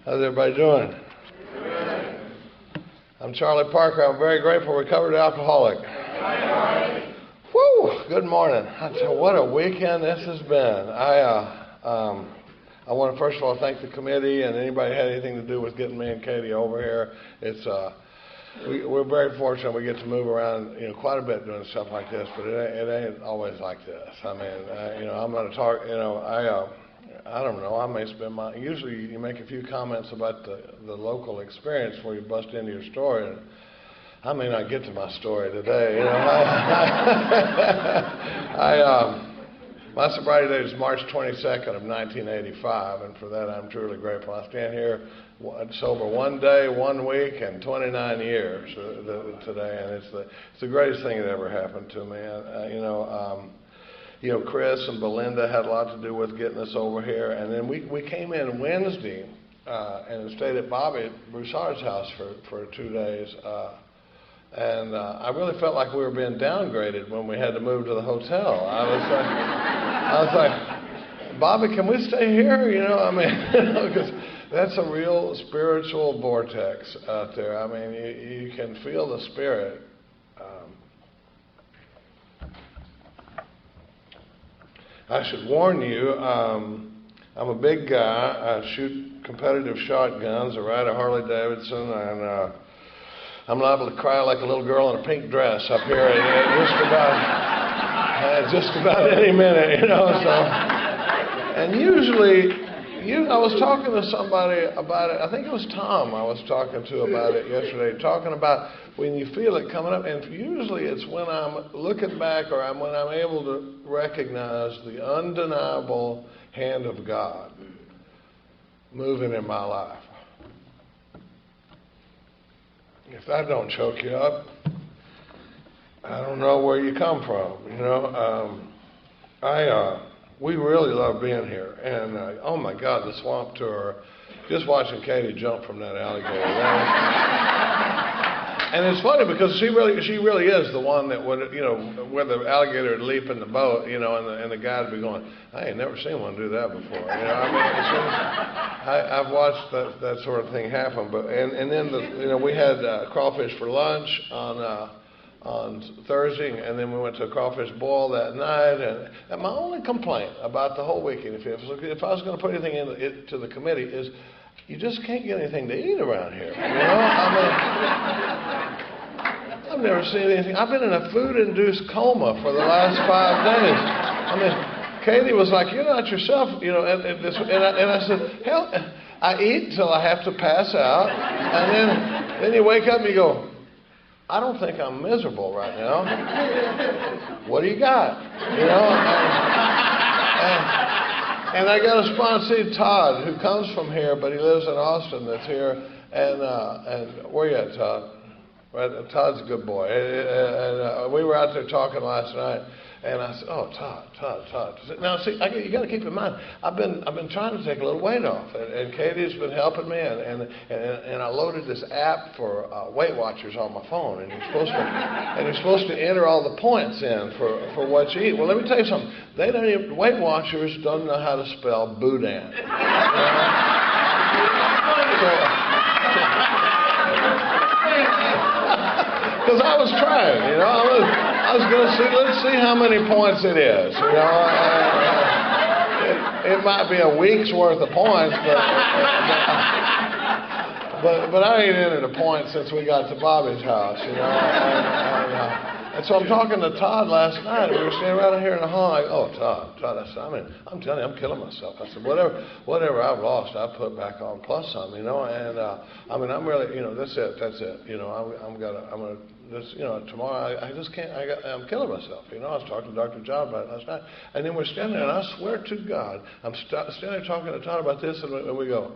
How's everybody doing? Good. I'm Charlie Parker. I'm very grateful, recovered alcoholic. Woo! Good morning. I tell you, what a weekend this has been. I want to first of all thank the committee and anybody who had anything to do with getting me and Katie over here. We're very fortunate we get to move around, quite a bit doing stuff like this, but it ain't always like this. I mean, I'm going to talk. I don't know. I may spend usually you make a few comments about the local experience before you bust into your story. And I may not get to my story today. My sobriety date is March 22nd of 1985, and for that I'm truly grateful. I stand here sober 1 day, 1 week, and 29 years today, and it's the greatest thing that ever happened to me. Chris and Belinda had a lot to do with getting us over here, and then we came in Wednesday and stayed at Bobby Broussard's house for 2 days. And I really felt like we were being downgraded when we had to move to the hotel. I was like, Bobby, can we stay here? Because that's a real spiritual vortex out there. I mean, you can feel the spirit. I should warn you, I'm a big guy. I shoot competitive shotguns. I ride a Harley Davidson, and I'm liable to cry like a little girl in a pink dress up here at just about any minute, So, and usually, I was talking to somebody about it. I think it was Tom I was talking to about it yesterday, talking about when you feel it coming up. And usually it's when I'm looking back or when I'm able to recognize the undeniable hand of God moving in my life. If that don't choke you up, I don't know where you come from. We really love being here, and oh my God, the swamp tour! Just watching Katie jump from that alligator. And it's funny because she really is the one that would, where the alligator would leap in the boat, and the guy would be going, I ain't never seen one do that before. I've watched that sort of thing happen. But and then we had crawfish for lunch on Thursday, and then we went to a crawfish boil that night. And my only complaint about the whole weekend, if I was going to put anything to the committee, is you just can't get anything to eat around here. I've never seen anything. I've been in a food-induced coma for the last 5 days. Katie was like, "You're not yourself," and I said, "Hell, I eat till I have to pass out, and then you wake up and you go, I don't think I'm miserable right now. What do you got?" And I got a sponsee, Todd, who comes from here, but he lives in Austin. That's here. And where you at, Todd? Right, Todd's a good boy. And we were out there talking last night, and I said, "Oh, Todd." Now, see, you got to keep in mind, I've been trying to take a little weight off, and Katie's been helping me, and I loaded this app for Weight Watchers on my phone, and you're supposed to enter all the points in for what you eat. Well, let me tell you something. Weight Watchers don't know how to spell boudin. Because I was trying, I was going to see, let's see how many points it is, it might be a week's worth of points, but I ain't entered a point since we got to Bobby's house, and so I'm talking to Todd last night, and we were standing right here in the hall, like, "Oh, Todd," I said, I'm telling you, I'm killing myself. I said, whatever I've lost, I put back on plus some, and I'm really, that's it, tomorrow I just can't, I'm killing myself, I was talking to Dr. John about it last night, and then we're standing there, and I swear to God, I'm standing there talking to Todd about this, and we go,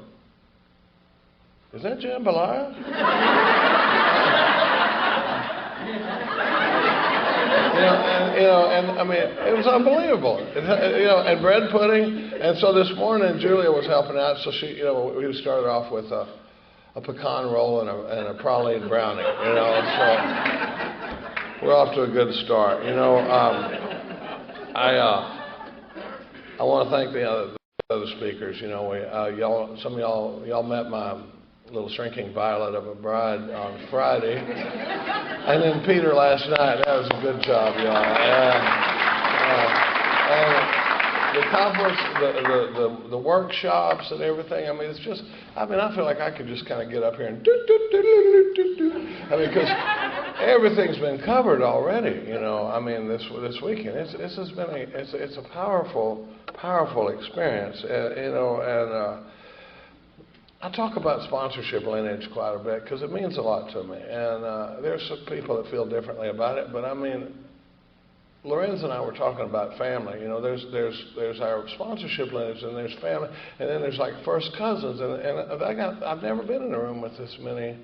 "Is that jambalaya?" It was unbelievable. And bread pudding. And so this morning, Julia was helping out. So she, we started off with a pecan roll and a praline brownie. So we're off to a good start. I want to thank the other speakers. You know, some of y'all met my little shrinking violet of a bride on Friday, and then Peter last night. That was a good job, y'all. And the conference, the workshops and everything. I mean, it's just. I mean, I feel like I could just kind of get up here and I mean, because everything's been covered already. You know, I mean, this weekend, it's a powerful experience. You know, and I talk about sponsorship lineage quite a bit because it means a lot to me. And there's some people that feel differently about it, but I mean, Lorenz and I were talking about family. You know, there's our sponsorship lineage, and there's family, and then there's like first cousins. And I've never been in a room with this many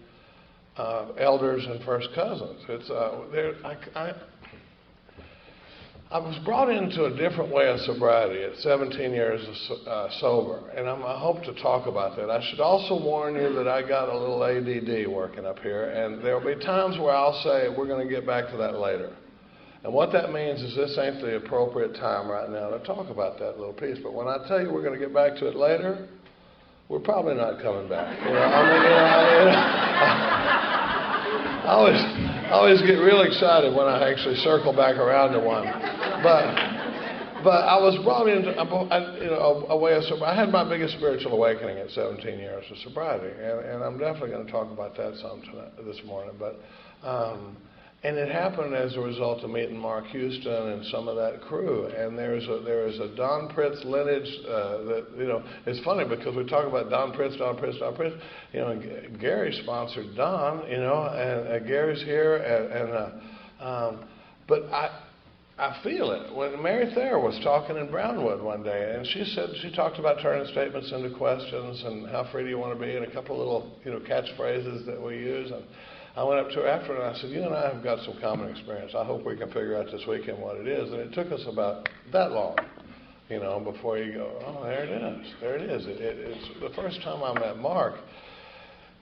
elders and first cousins. It's I was brought into a different way of sobriety at 17 years sober, and I hope to talk about that. I should also warn you that I got a little ADD working up here, and there will be times where I'll say we're going to get back to that later. And what that means is this ain't the appropriate time right now to talk about that little piece. But when I tell you we're going to get back to it later, we're probably not coming back. You know, I always get real excited when I actually circle back around to one. But I was brought into a way of sobriety. I had my biggest spiritual awakening at 17 years of sobriety, and I'm definitely going to talk about that some this morning. But and it happened as a result of meeting Mark Houston and some of that crew. And there is a Don Pritz lineage that, you know, it's funny because we talk about Don Pritz. You know, and Gary sponsored Don, you know, and Gary's here. But I feel it. When Mary Thayer was talking in Brownwood one day, and she talked about turning statements into questions and how free do you want to be, and a couple of little, you know, catchphrases that we use. And I went up to her after and I said, you and I have got some common experience. I hope we can figure out this weekend what it is. And it took us about that long, you know, before you go, oh, there it is. There it is. It's the first time I met Mark,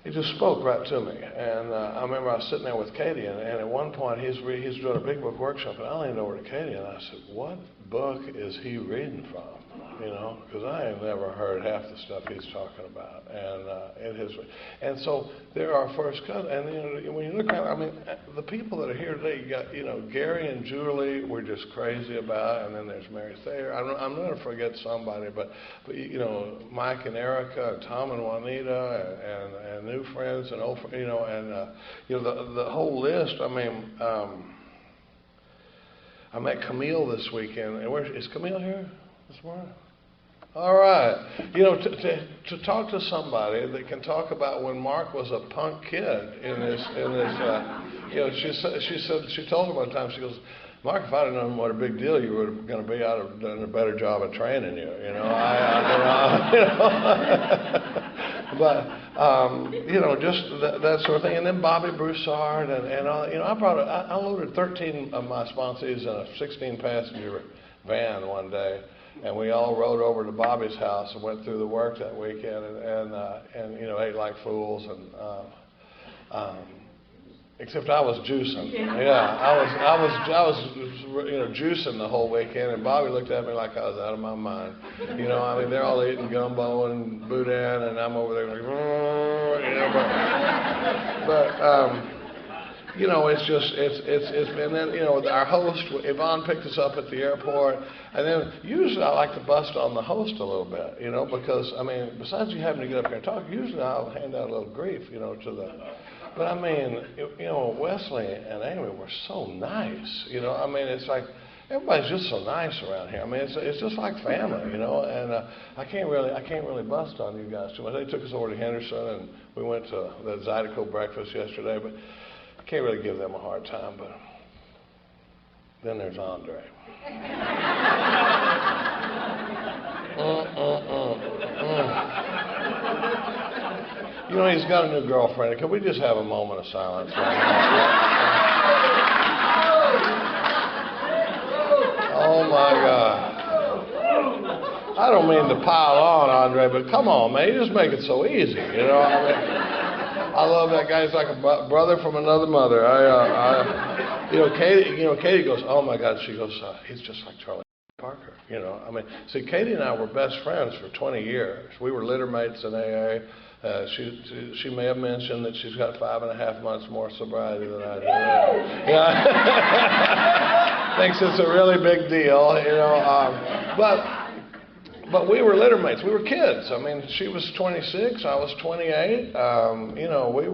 he just spoke right to me. And I remember I was sitting there with Katie, and at one point he's doing a big book workshop, and I leaned over to Katie and I said, what book is he reading from? You know, because I have never heard half the stuff he's talking about, and so there are first cousins, and you know, when you look around, I mean, the people that are here today, you got, you know, Gary and Julie, we're just crazy about, and then there's Mary Thayer. I'm going to forget somebody, but you know, Mike and Erica, and Tom and Juanita, and new friends, and old, you know, and you know, the whole list. I mean, I met Camille this weekend, and is Camille here this morning? All right. You know, to talk to somebody that can talk about when Mark was a punk kid in this you know, she told him one time, she goes, Mark, if I'd have known what a big deal you were going to be, I'd have done a better job of training you. You know, but you know, just that sort of thing. And then Bobby Broussard and all. You know, I loaded 13 of my sponsees in a 16-passenger van one day. And we all rode over to Bobby's house and went through the work that weekend, and you know, ate like fools, and except I was juicing. Yeah, I was you know, juicing the whole weekend, and Bobby looked at me like I was out of my mind. You know, I mean, they're all eating gumbo and boudin, and I'm over there like, you know, but you know, it's and then, you know, our host, Yvonne, picked us up at the airport, and then usually I like to bust on the host a little bit, you know, because, I mean, besides you having to get up here and talk, usually I'll hand out a little grief, you know, but I mean, you know, Wesley and Amy were so nice, you know, I mean, it's like, everybody's just so nice around here. I mean, it's just like family, you know, and I can't really bust on you guys too much. They took us over to Henderson, and we went to the Zydeco breakfast yesterday, but can't really give them a hard time. But then there's Andre. You know, he's got a new girlfriend. Can we just have a moment of silence right now? Oh my God. I don't mean to pile on, Andre, but come on, man. You just make it so easy, you know. I mean, I love that guy. He's like a brother from another mother. You know, Katie goes, oh my God. She goes, he's just like Charlie. Parker. You know, I mean, see, Katie and I were best friends for 20 years. We were litter mates in AA. She may have mentioned that she's got 5.5 months more sobriety than I do. Yeah. Thinks it's a really big deal, you know. But we were litter mates. We were kids. I mean, she was 26, I was 28. You know, we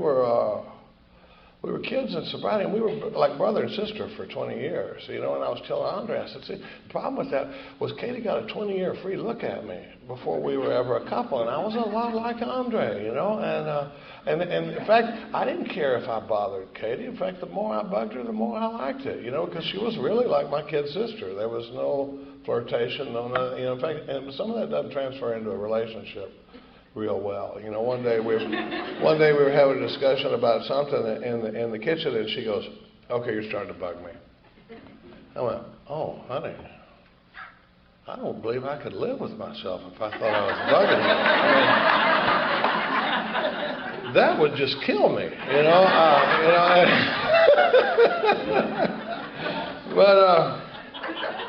were kids in sobriety, and we were like brother and sister for 20 years, you know. And I was telling Andre, I said, see, the problem with that was Katie got a 20-year free look at me before we were ever a couple, and I was a lot like Andre, you know. And in fact, I didn't care if I bothered Katie. In fact, the more I bugged her, the more I liked it, you know, because she was really like my kid sister. There was no flirtation, no, you know. In fact, and some of that doesn't transfer into a relationship real well. You know, one day we were having a discussion about something in the kitchen, and she goes, "Okay, you're starting to bug me." I went, "Oh, honey, I don't believe I could live with myself if I thought I was bugging you. I mean, that would just kill me, you know." But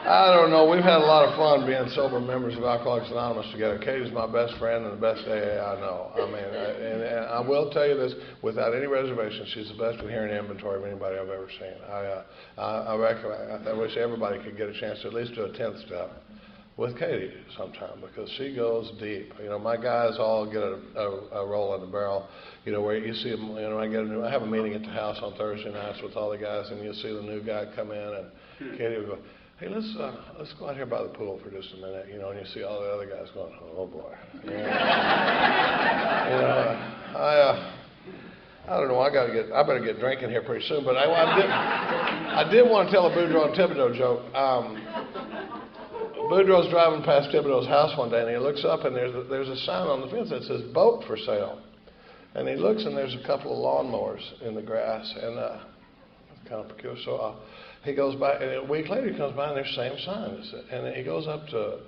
I don't know. We've had a lot of fun being sober members of Alcoholics Anonymous together. Katie's my best friend and the best AA I know. I mean, and I will tell you this without any reservation: she's the best at hearing inventory of anybody I've ever seen. I wish everybody could get a chance to at least do a 10th step with Katie sometime, because she goes deep. You know, my guys all get a roll in the barrel. You know, where you see them. You know, I have a meeting at the house on Thursday nights with all the guys, and you'll see the new guy come in, and Katie will go, "Hey, let's go out here by the pool for just a minute," you know, and you see all the other guys going, "Oh boy." You know, I don't know. I better get drinking here pretty soon. But I did want to tell a Boudreaux and Thibodeau joke. Boudreaux's driving past Thibodeau's house one day, and he looks up, and there's a sign on the fence that says "boat for sale," and he looks, and there's a couple of lawnmowers in the grass, and it's kind of peculiar. So he goes by, and a week later he comes by, and there's the same sign. And he goes up to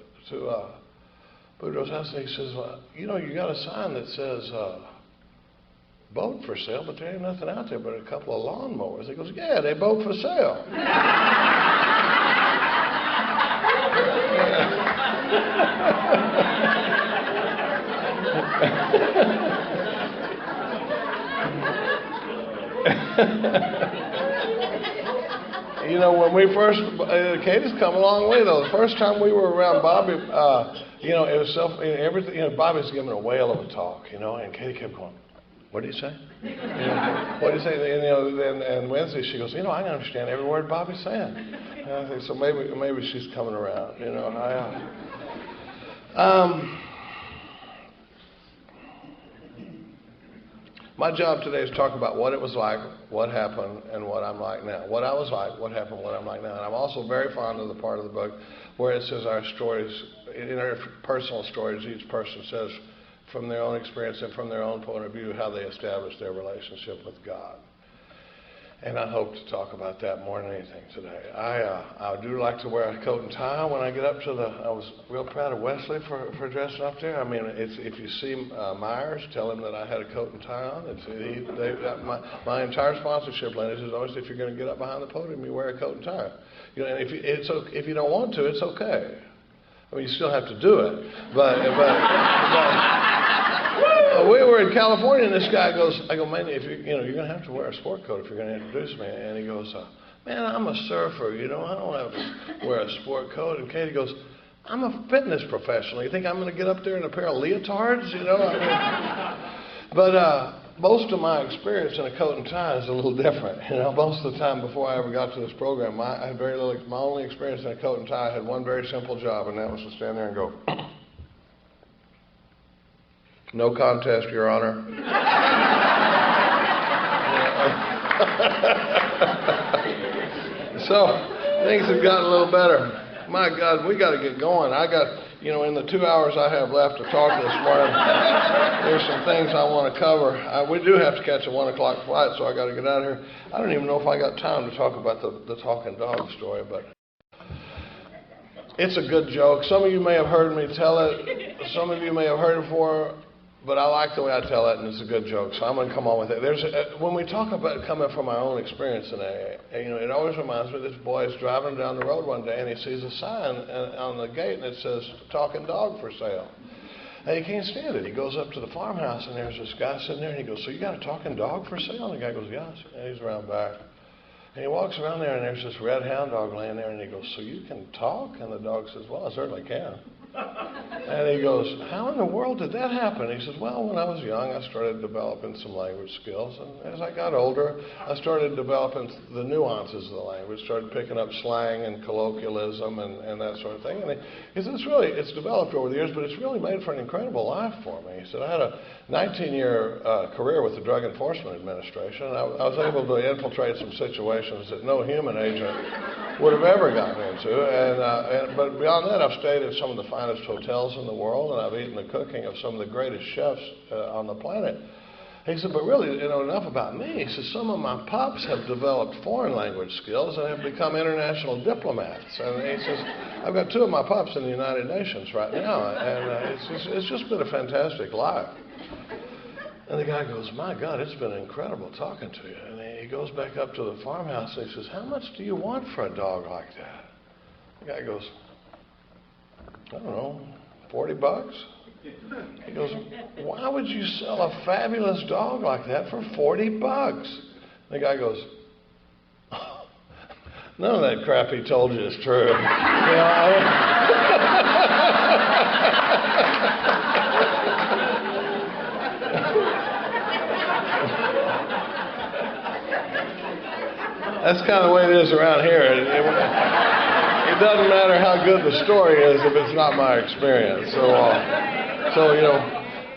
Boudreaux's house, and he says, "Well, you know, you got a sign that says boat for sale, but there ain't nothing out there but a couple of lawnmowers." He goes, "Yeah, they boat for sale." You know, when we first, Katie's come a long way though. The first time we were around Bobby, you know, it was everything. You know, Bobby's giving a whale of a talk, you know, and Katie kept going, "What did he say? You know, what did he say?" And, you know, and Wednesday she goes, "You know, I can understand every word Bobby's saying." And I think so. Maybe she's coming around. You know, my job today is to talk about what it was like, what happened, and what I'm like now. What I was like, what happened, what I'm like now. And I'm also very fond of the part of the book where it says our stories, in our personal stories, each person says from their own experience and from their own point of view how they established their relationship with God. And I hope to talk about that more than anything today. I do like to wear a coat and tie when I get up to I was real proud of Wesley for dressing up there. I mean, if you see Myers, tell him that I had a coat and tie on. My entire sponsorship language is always, if you're going to get up behind the podium, you wear a coat and tie. You know, and if you don't want to, it's okay. I mean, you still have to do it. But we were in California, and this guy goes, I go, "Man, you're going to have to wear a sport coat if you're going to introduce me." And he goes, "Man, I'm a surfer, you know, I don't have to wear a sport coat." And Katie goes, "I'm a fitness professional. You think I'm going to get up there in a pair of leotards, you know?" I mean, but most of my experience in a coat and tie is a little different. You know, most of the time before I ever got to this program, I had very little. My only experience in a coat and tie, I had one very simple job, and that was to stand there and go, "No contest, Your Honor." So things have gotten a little better. My God, we got to get going. In the 2 hours I have left to talk this morning, there's some things I want to cover. We do have to catch a 1 o'clock flight, so I got to get out of here. I don't even know if I got time to talk about the talking dog story, but it's a good joke. Some of you may have heard me tell it. Some of you may have heard it before. but I like the way I tell it, and it's a good joke, so I'm going to come on with it. When we talk about coming from our own experience in AA, it always reminds me, this boy is driving down the road one day, and he sees a sign on the gate, and it says, "Talking dog for sale." And he can't stand it. He goes up to the farmhouse, and there's this guy sitting there, and he goes, "So you got a talking dog for sale?" And the guy goes, "Yes." And he's around back. And he walks around there, and there's this red hound dog laying there, and he goes, "So you can talk?" And the dog says, "Well, I certainly can." And he goes, "How in the world did that happen?" He says, "Well, when I was young, I started developing some language skills. And as I got older, I started developing the nuances of the language, started picking up slang and colloquialism and that sort of thing." And he said, it's developed over the years, but it's really made for an incredible life for me. He said, "I had a 19-year career with the Drug Enforcement Administration. And I was able to infiltrate some situations that no human agent would have ever gotten into. But beyond that, I've stayed at some of the finest hotels in the world, and I've eaten the cooking of some of the greatest chefs on the planet." He said, "But really, enough about me." He says, "Some of my pups have developed foreign language skills and have become international diplomats." And he says, "I've got 2 of my pups in the United Nations right now, and it's just been a fantastic life." And the guy goes, "My God, it's been incredible talking to you." And he goes back up to the farmhouse, and he says, "How much do you want for a dog like that?" The guy goes, "I don't know, $40? He goes, "Why would you sell a fabulous dog like that for $40? The guy goes, "Oh, none of that crap he told you is true." That's kind of the way it is around here. It doesn't matter how good the story is if it's not my experience. So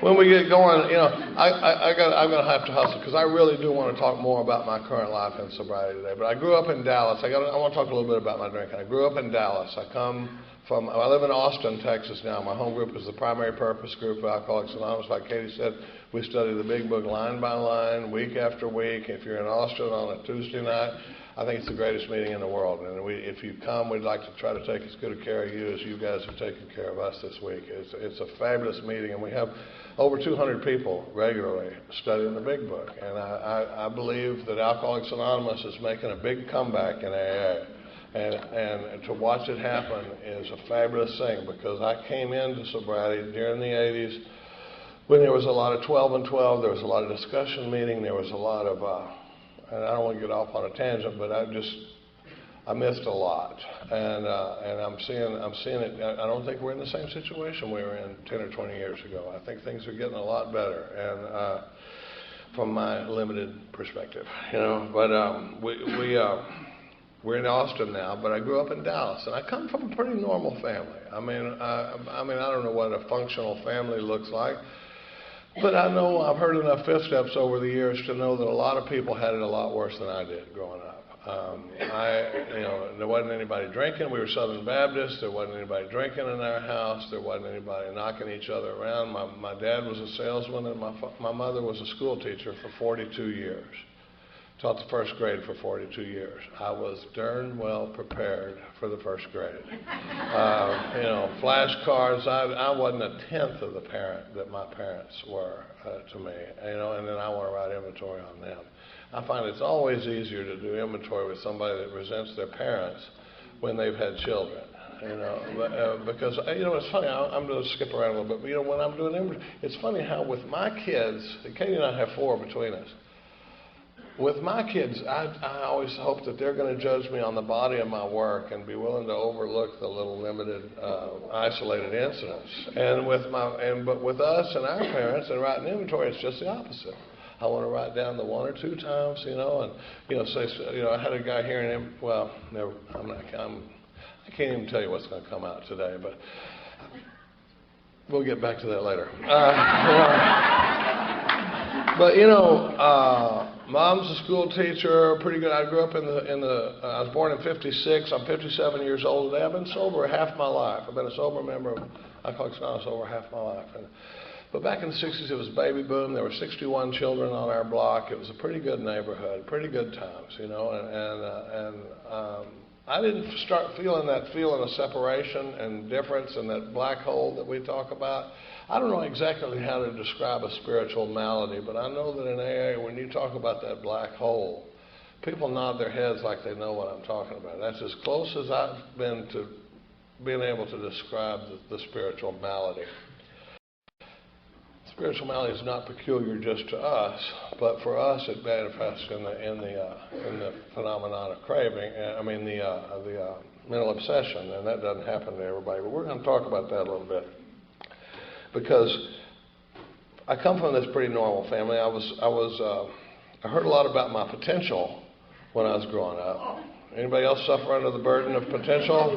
when we get going, I'm going to have to hustle because I really do want to talk more about my current life and sobriety today. But I grew up in Dallas. I want to talk a little bit about my drinking. I grew up in Dallas. I live in Austin, Texas now. My home group is the Primary Purpose Group of Alcoholics Anonymous. Like Katie said, we study the big book line by line, week after week. If you're in Austin on a Tuesday night, I think it's the greatest meeting in the world. And if you come, we'd like to try to take as good a care of you as you guys have taken care of us this week. It's a fabulous meeting, and we have over 200 people regularly studying the big book. And I believe that Alcoholics Anonymous is making a big comeback in AA. And to watch it happen is a fabulous thing, because I came into sobriety during the 80s when there was a lot of 12 and 12, there was a lot of discussion meeting, there was a lot of, and I don't want to get off on a tangent, but I missed a lot. And I'm seeing it, I don't think we're in the same situation we were in 10 or 20 years ago. I think things are getting a lot better, and from my limited perspective, but we're in Austin now, but I grew up in Dallas, and I come from a pretty normal family. I don't know what a functional family looks like, but I know I've heard enough fifth steps over the years to know that a lot of people had it a lot worse than I did growing up. There wasn't anybody drinking. We were Southern Baptists. There wasn't anybody drinking in our house. There wasn't anybody knocking each other around. My dad was a salesman, and my mother was a school teacher for 42 years. Taught the first grade for 42 years. I was darn well prepared for the first grade. Flashcards, I wasn't a tenth of the parent that my parents were to me, and then I want to write inventory on them. I find it's always easier to do inventory with somebody that resents their parents when they've had children. Because it's funny. I'm going to skip around a little bit, but when I'm doing inventory, it's funny how with my kids, Katie and I have 4 between us. With my kids, I always hope that they're going to judge me on the body of my work and be willing to overlook the little limited, isolated incidents. But with us and our parents and writing inventory, it's just the opposite. I want to write down the 1 or 2 times, I had a guy here in him. Well, never. I can't even tell you what's going to come out today, but we'll get back to that later. Mom's a school teacher, pretty good. I grew up I was born in 56. I'm 57 years old today. I've been sober half my life. I've been a sober member of Alcoholics Anonymous over half my life. But back in the 60s, it was baby boom. There were 61 children on our block. It was a pretty good neighborhood, pretty good times, I didn't start feeling that feeling of separation and difference and that black hole that we talk about. I don't know exactly how to describe a spiritual malady, but I know that in AA, when you talk about that black hole, people nod their heads like they know what I'm talking about. That's as close as I've been to being able to describe the spiritual malady. Spiritual malady is not peculiar just to us, but for us it manifests in the phenomenon of craving. The mental obsession, and that doesn't happen to everybody. But we're going to talk about that a little bit because I come from this pretty normal family. I heard a lot about my potential when I was growing up. Anybody else suffer under the burden of potential?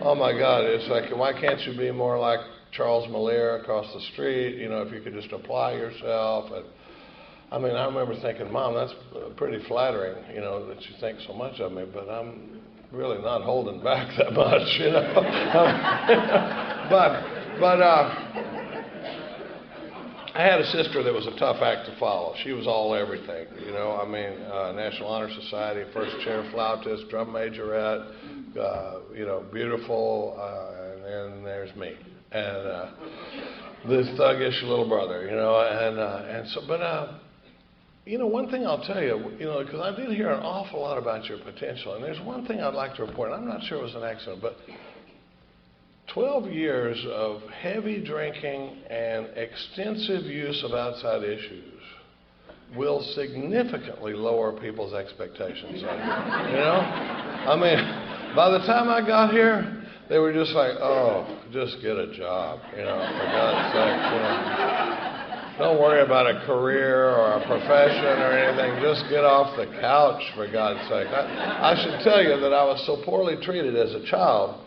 Oh my God! It's like, why can't you be more like Charles Moliere across the street, if you could just apply yourself. And I remember thinking, Mom, that's pretty flattering, that you think so much of me, but I'm really not holding back that much, But I had a sister that was a tough act to follow. She was all everything, National Honor Society, first chair flautist, drum majorette, beautiful, and then there's me. And this thuggish little brother, one thing I'll tell you, because I did hear an awful lot about your potential, and there's one thing I'd like to report, and I'm not sure it was an accident, but 12 years of heavy drinking and extensive use of outside issues will significantly lower people's expectations of you. By the time I got here, they were just like, oh, just get a job, for God's sake, Don't worry about a career or a profession or anything. Just get off the couch, for God's sake. I should tell you that I was so poorly treated as a child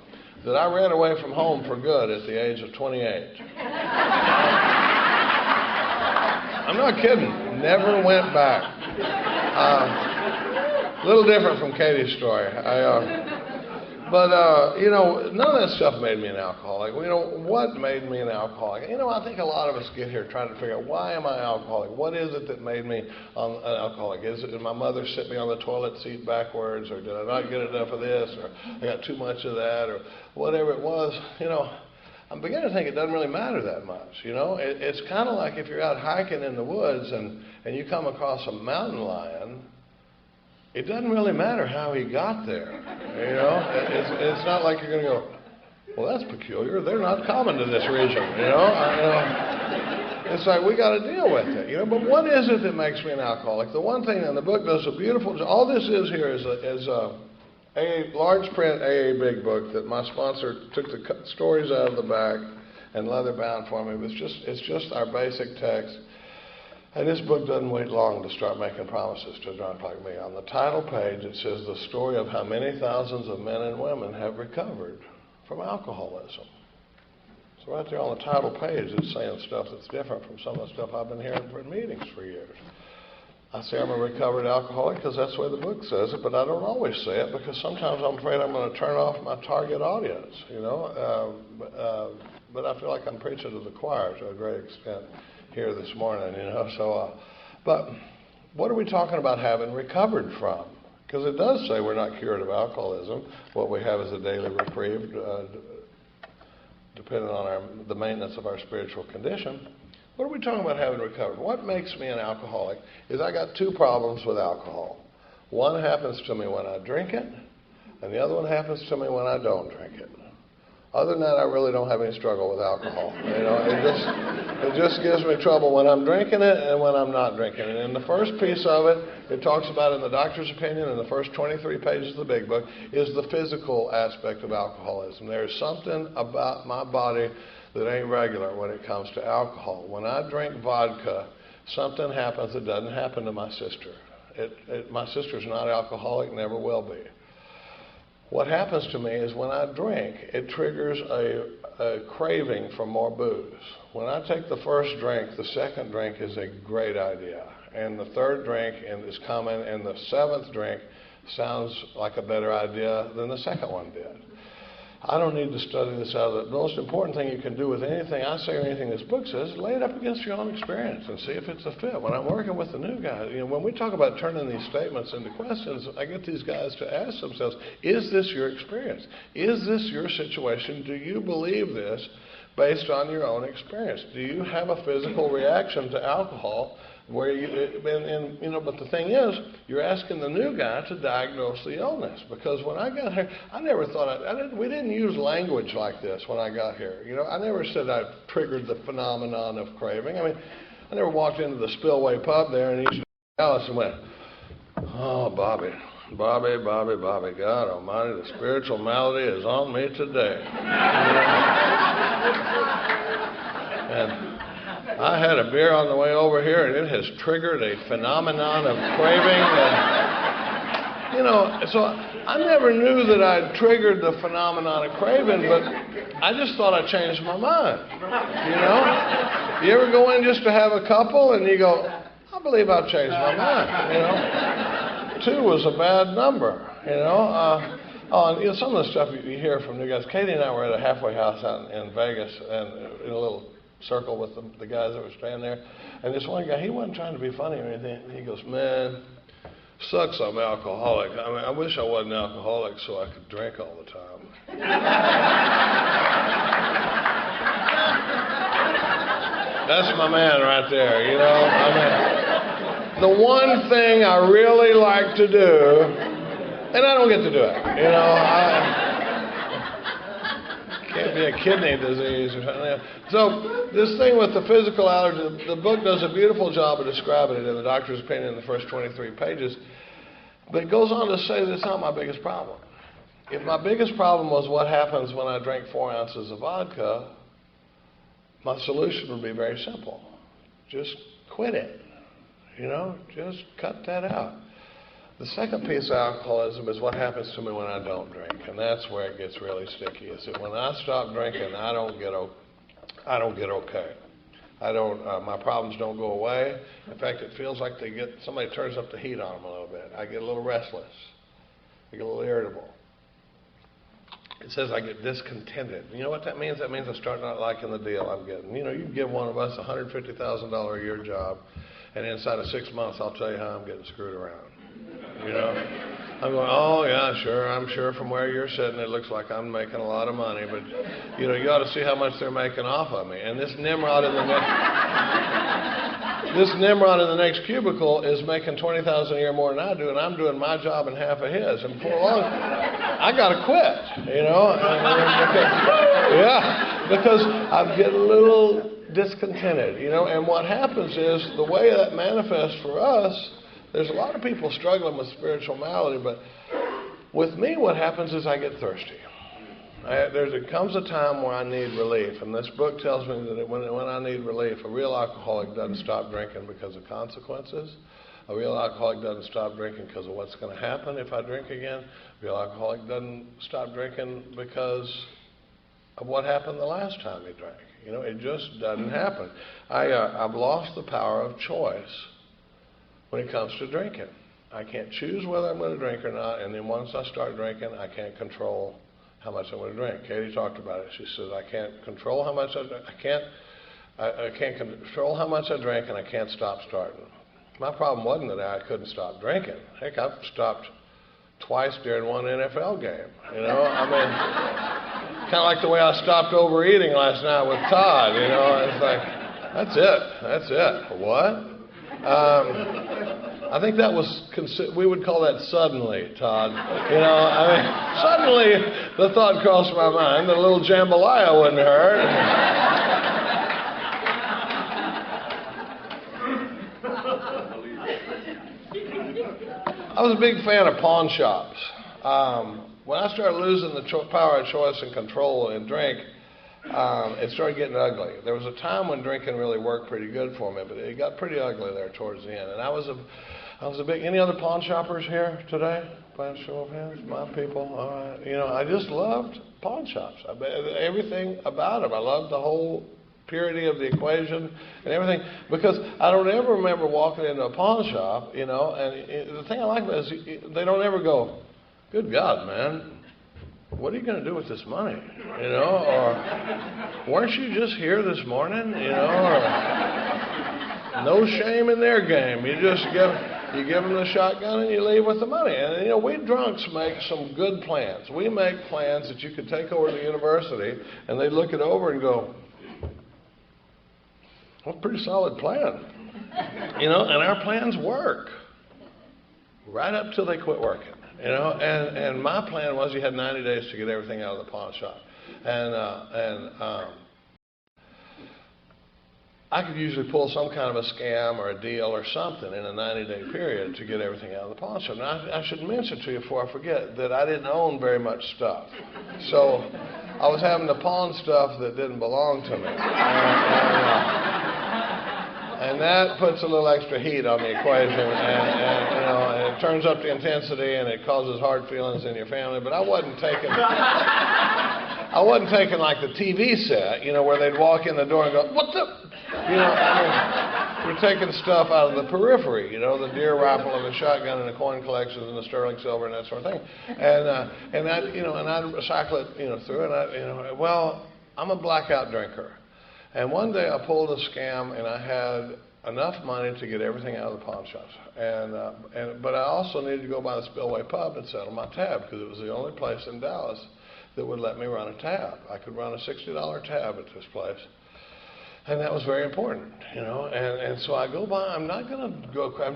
that I ran away from home for good at the age of 28. I'm not kidding. Never went back. A little different from Katie's story. None of that stuff made me an alcoholic. What made me an alcoholic? I think a lot of us get here trying to figure out, why am I alcoholic? What is it that made me an alcoholic? Did my mother sit me on the toilet seat backwards, or did I not get enough of this, or I got too much of that, or whatever it was? I'm beginning to think it doesn't really matter that much. It's kind of like if you're out hiking in the woods and you come across a mountain lion. It doesn't really matter how he got there, It's not like you're going to go, well, that's peculiar. They're not common to this region, It's like we got to deal with it, But what is it that makes me an alcoholic? The one thing, and the book does a beautiful job. All this is here is a large print AA big book that my sponsor took the stories out of the back and leather bound for me. It's just our basic text. And this book doesn't wait long to start making promises to a drunk like me. On the title page, it says the story of how many thousands of men and women have recovered from alcoholism. So right there on the title page, it's saying stuff that's different from some of the stuff I've been hearing in meetings for years. I say I'm a recovered alcoholic because that's the way the book says it, but I don't always say it because sometimes I'm afraid I'm going to turn off my target audience, But I feel like I'm preaching to the choir to a great extent here this morning, but what are we talking about having recovered from? Because it does say we're not cured of alcoholism. What we have is a daily reprieve, depending on the maintenance of our spiritual condition. What are we talking about having recovered? What makes me an alcoholic is I got two problems with alcohol. One happens to me when I drink it, and the other one happens to me when I don't drink it. Other than that, I really don't have any struggle with alcohol. It just gives me trouble when I'm drinking it and when I'm not drinking it. And the first piece of it, it talks about in the doctor's opinion in the first 23 pages of the big book, is the physical aspect of alcoholism. There's something about my body that ain't regular when it comes to alcohol. When I drink vodka, something happens that doesn't happen to my sister. My sister's not alcoholic, never will be. What happens to me is when I drink, it triggers a craving for more booze. When I take the first drink, the second drink is a great idea. And the third drink is coming, and the seventh drink sounds like a better idea than the second one did. I don't need to study this out. The most important thing you can do with anything I say or anything this book says is lay it up against your own experience and see if it's a fit. When I'm working with the new guys, when we talk about turning these statements into questions, I get these guys to ask themselves, is this your experience? Is this your situation? Do you believe this based on your own experience. Do you have a physical reaction to alcohol where but the thing is, you're asking the new guy to diagnose the illness. Because when I got here, I never thought, we didn't use language like this when I got here. I never said I triggered the phenomenon of craving. I mean, I never walked into the Spillway pub there in East Dallas and went, oh, Bobby, God almighty, the spiritual malady is on me today. And I had a beer on the way over here, and it has triggered a phenomenon of craving. And, so I never knew that I'd triggered the phenomenon of craving, but I just thought I changed my mind. You ever go in just to have a couple, and you go, I believe I've changed my mind. 2 was a bad number. And some of the stuff you hear from new guys. Katie and I were at a halfway house out in Vegas, and in a little circle with the guys that were staying there, and this one guy, he wasn't trying to be funny or anything. He goes, man, sucks I'm alcoholic. I mean, I wish I wasn't alcoholic so I could drink all the time. That's my man right there, I mean, the one thing I really like to do, and I don't get to do it, can't be a kidney disease or something. So this thing with the physical allergy, the book does a beautiful job of describing it in the doctor's opinion in the first 23 pages. But it goes on to say that it's not my biggest problem. If my biggest problem was what happens when I drink 4 ounces of vodka, my solution would be very simple. Just quit it. Just cut that out. The second piece of alcoholism is what happens to me when I don't drink, and that's where it gets really sticky. Is that when I stop drinking, I don't get okay. My problems don't go away. In fact, it feels like somebody turns up the heat on them a little bit. I get a little restless. I get a little irritable. It says I get discontented. You know what that means? That means I start not liking the deal I'm getting. You give one of us a $150,000 a year job, and inside of 6 months, I'll tell you how I'm getting screwed around. I'm going, oh yeah, sure. I'm sure from where you're sitting, it looks like I'm making a lot of money, but you ought to see how much they're making off of me. And this Nimrod in the next cubicle is making $20,000 a year more than I do, and I'm doing my job and half of his. And before long, I got to quit. Because I get a little discontented. And what happens is the way that manifests for us. There's a lot of people struggling with spiritual malady, but with me what happens is I get thirsty. There comes a time where I need relief, and this book tells me that when I need relief, a real alcoholic doesn't stop drinking because of consequences. A real alcoholic doesn't stop drinking because of what's going to happen if I drink again. A real alcoholic doesn't stop drinking because of what happened the last time he drank. It just doesn't happen. I've lost the power of choice when it comes to drinking. I can't choose whether I'm going to drink or not, and then once I start drinking, I can't control how much I'm going to drink. Katie talked about it. She said, I can't control how much I can't control how much I drink, and I can't stop starting. My problem wasn't that I couldn't stop drinking. Heck, I've stopped twice during one NFL game. Kind of like the way I stopped overeating last night with Todd. It's like, that's it. What? I think that was, we would call that suddenly, Todd. Suddenly the thought crossed my mind that a little jambalaya wouldn't hurt. I was a big fan of pawn shops. When I started losing the power of choice and control in drink, it started getting ugly. There was a time when drinking really worked pretty good for me, but it got pretty ugly there towards the end. And I was a big. Any other pawn shoppers here today? By a show of hands, my people. All right. I just loved pawn shops. Everything about them. I loved the whole purity of the equation and everything, because I don't ever remember walking into a pawn shop, and the thing I like about it is they don't ever go, "Good God, man, what are you going to do with this money?" Or "Weren't you just here this morning?" Or no shame in their game. You give them the shotgun and you leave with the money. And we drunks make some good plans. We make plans that you could take over to the university and they look it over and go, Well, pretty solid plan. You know, and our plans work right up till they quit working. You know, and my plan was you had 90 days to get everything out of the pawn shop. I could usually pull some kind of a scam or a deal or something in a 90-day period to get everything out of the pawn shop. Now, I should mention to you before I forget that I didn't own very much stuff. So I was having to pawn stuff that didn't belong to me. And that puts a little extra heat on the equation, and it turns up the intensity, and it causes hard feelings in your family. But I wasn't taking like the TV set, you know, where they'd walk in the door and go, "What the?" You know, I mean, we're taking stuff out of the periphery, you know, the deer rifle and the shotgun and the coin collections and the sterling silver and that sort of thing, and I'd recycle it, you know, through, and well, I'm a blackout drinker. And one day I pulled a scam, and I had enough money to get everything out of the pawn shops. But I also needed to go by the Spillway Pub and settle my tab, because it was the only place in Dallas that would let me run a tab. I could run a $60 tab at this place. And that was very important, you know. And so I go by, I'm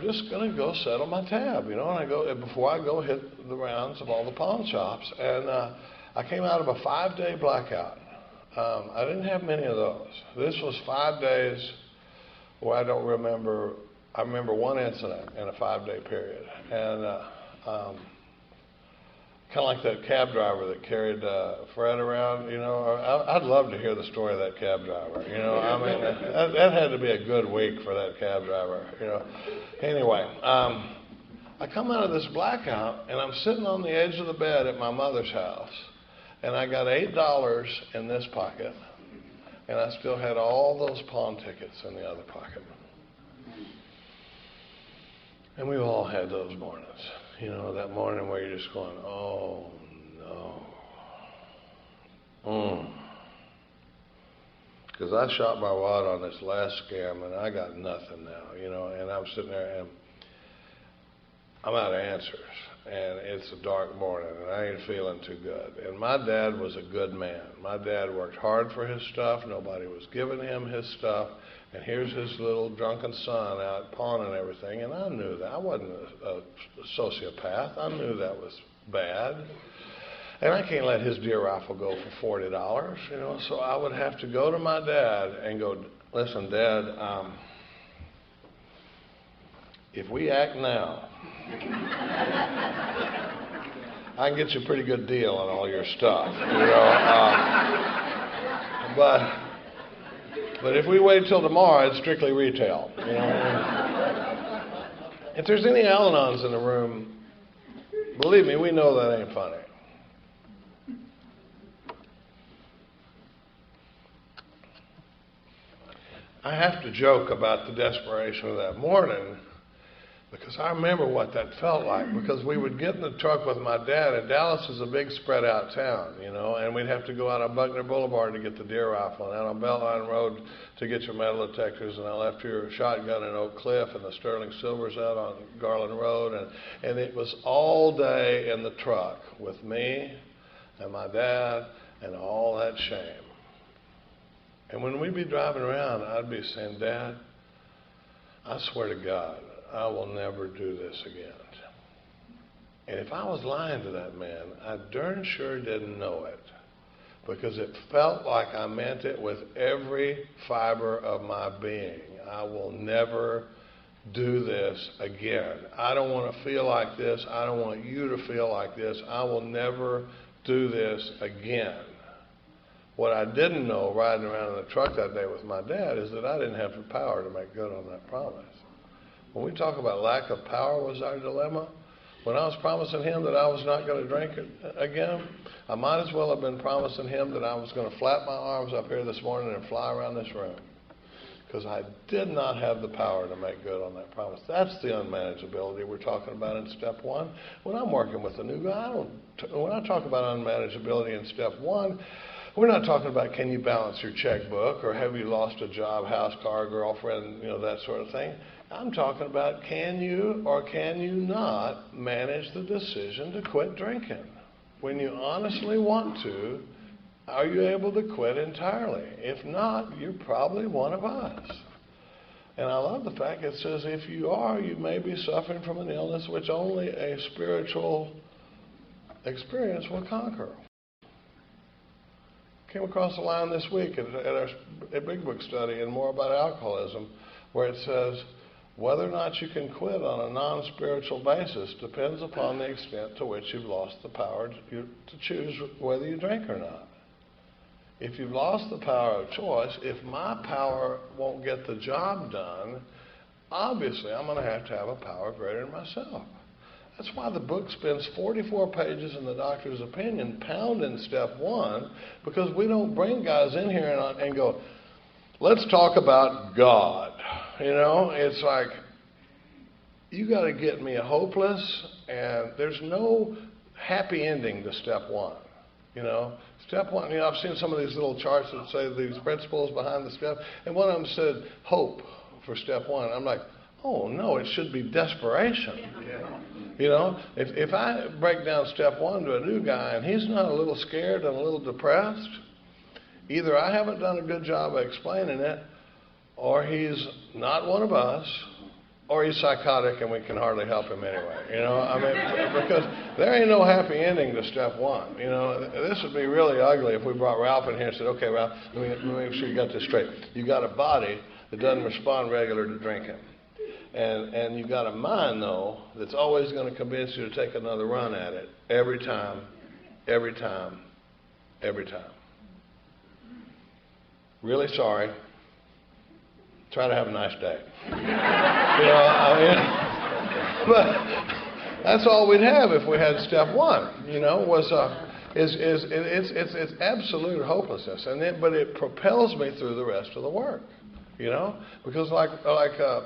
just going to go settle my tab, you know. And I go, before I go hit the rounds of all the pawn shops. And I came out of a 5-day blackout. I didn't have many of those. This was 5 days where I don't remember. I remember one incident in a 5-day period, and kind of like that cab driver that carried Fred around. You know, I'd love to hear the story of that cab driver. You know, I mean, that had to be a good week for that cab driver. You know. Anyway, I come out of this blackout, and I'm sitting on the edge of the bed at my mother's house. And I got $8 in this pocket, and I still had all those pawn tickets in the other pocket. And we've all had those mornings, you know, that morning where you're just going, oh, no. Because I shot my wad on this last scam, and I got nothing now, you know, and I'm sitting there, and I'm out of answers. And it's a dark morning, and I ain't feeling too good. And my dad was a good man. My dad worked hard for his stuff. Nobody was giving him his stuff. And here's his little drunken son out pawning everything. And I knew that. I wasn't a sociopath. I knew that was bad. And I can't let his deer rifle go for $40, you know. So I would have to go to my dad and go, "Listen, Dad, if we act now, I can get you a pretty good deal on all your stuff, you know. But if we wait till tomorrow, it's strictly retail, you know." If there's any Al-Anons in the room, believe me, we know that ain't funny. I have to joke about the desperation of that morning, because I remember what that felt like, because we would get in the truck with my dad, and Dallas is a big spread out town, you know, and we'd have to go out on Buckner Boulevard to get the deer rifle, and out on Beltline Road to get your metal detectors, and I left your shotgun in Oak Cliff, and the sterling silvers out on Garland Road, and it was all day in the truck with me and my dad and all that shame. And when we'd be driving around, I'd be saying, "Dad, I swear to God, I will never do this again." And if I was lying to that man, I darn sure didn't know it, because it felt like I meant it with every fiber of my being. I will never do this again. I don't want to feel like this. I don't want you to feel like this. I will never do this again. What I didn't know riding around in the truck that day with my dad is that I didn't have the power to make good on that promise. When we talk about lack of power was our dilemma, when I was promising him that I was not going to drink again, I might as well have been promising him that I was going to flap my arms up here this morning and fly around this room, because I did not have the power to make good on that promise. That's the unmanageability we're talking about in step one. When I'm working with a new guy, when I talk about unmanageability in step one, we're not talking about can you balance your checkbook, or have you lost a job, house, car, girlfriend, you know, that sort of thing. I'm talking about, can you or can you not manage the decision to quit drinking? When you honestly want to, are you able to quit entirely? If not, you're probably one of us. And I love the fact it says, if you are, you may be suffering from an illness which only a spiritual experience will conquer. Came across a line this week at a big book study and more about alcoholism, where it says, whether or not you can quit on a non-spiritual basis depends upon the extent to which you've lost the power to choose whether you drink or not. If you've lost the power of choice, if my power won't get the job done, obviously I'm going to have a power greater than myself. That's why the book spends 44 pages in the doctor's opinion pounding step one, because we don't bring guys in here and go, let's talk about God. You know, it's like, you got to get me hopeless, and there's no happy ending to step one. You know, step one, you know, I've seen some of these little charts that say these principles behind the step, and one of them said hope for step one. I'm like, oh no, it should be desperation. Yeah. You know, if I break down step one to a new guy and he's not a little scared and a little depressed, either I haven't done a good job of explaining it, or he's not one of us, or he's psychotic and we can hardly help him anyway. You know, I mean, because there ain't no happy ending to step one. You know, this would be really ugly if we brought Ralph in here and said, okay, Ralph, let me make sure you got this straight. You got a body that doesn't respond regular to drinking. And you've got a mind, though, that's always going to convince you to take another run at it. Every time, every time, every time. Really sorry. Try to have a nice day. You know, I mean, but that's all we'd have if we had step one, you know, it's absolute hopelessness. But it propels me through the rest of the work. You know, because like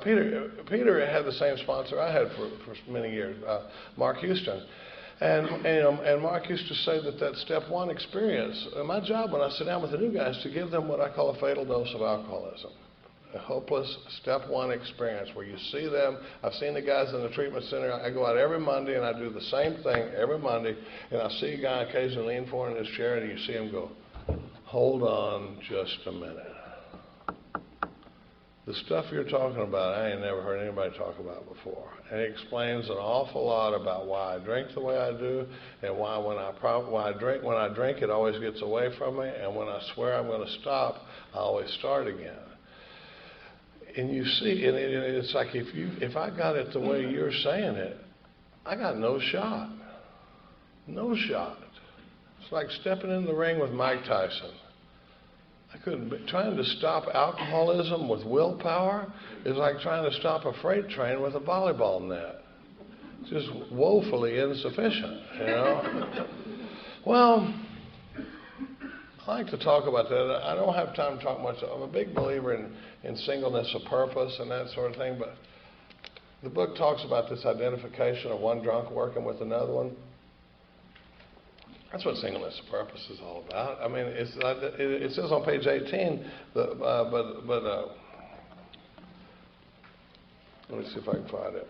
Peter had the same sponsor I had for many years, Mark Houston, and Mark used to say that step one experience. My job when I sit down with the new guys is to give them what I call a fatal dose of alcoholism, a hopeless step one experience where you see them. I've seen the guys in the treatment center. I go out every Monday and I do the same thing every Monday, and I see a guy occasionally lean forward in his chair and you see him go, hold on just a minute. The stuff you're talking about, I ain't never heard anybody talk about before. And it explains an awful lot about why I drink the way I do, and why when I drink, it always gets away from me, and when I swear I'm going to stop, I always start again. And you see, and it's like if I got it the way you're saying it, I got no shot. No shot. It's like stepping in the ring with Mike Tyson. I couldn't be. Trying to stop alcoholism with willpower is like trying to stop a freight train with a volleyball net. It's just woefully insufficient, you know. Well, I like to talk about that. I don't have time to talk much. I'm a big believer in singleness of purpose and that sort of thing, but the book talks about this identification of one drunk working with another one. That's what singleness of purpose is all about. I mean, it says on page 18, let me see if I can find it.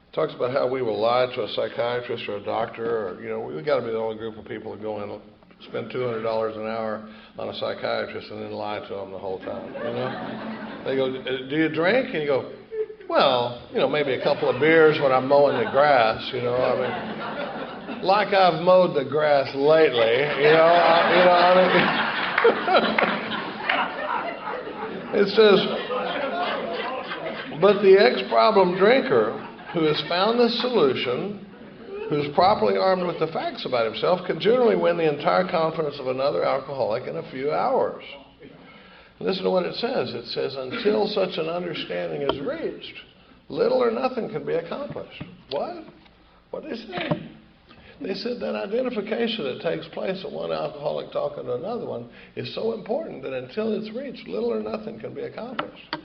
It talks about how we will lie to a psychiatrist or a doctor, or, you know, we've got to be the only group of people that go in, spend $200 an hour on a psychiatrist and then lie to them the whole time, you know? They go, do you drink? And you go, well, you know, maybe a couple of beers when I'm mowing the grass, you know, I mean. Like I've mowed the grass lately, you know. I mean, it says, but the ex-problem drinker who has found the solution, who's properly armed with the facts about himself, can generally win the entire confidence of another alcoholic in a few hours. Listen to what it says. It says, until such an understanding is reached, little or nothing can be accomplished. What? What did they say? They said that identification that takes place of one alcoholic talking to another one is so important that until it's reached, little or nothing can be accomplished.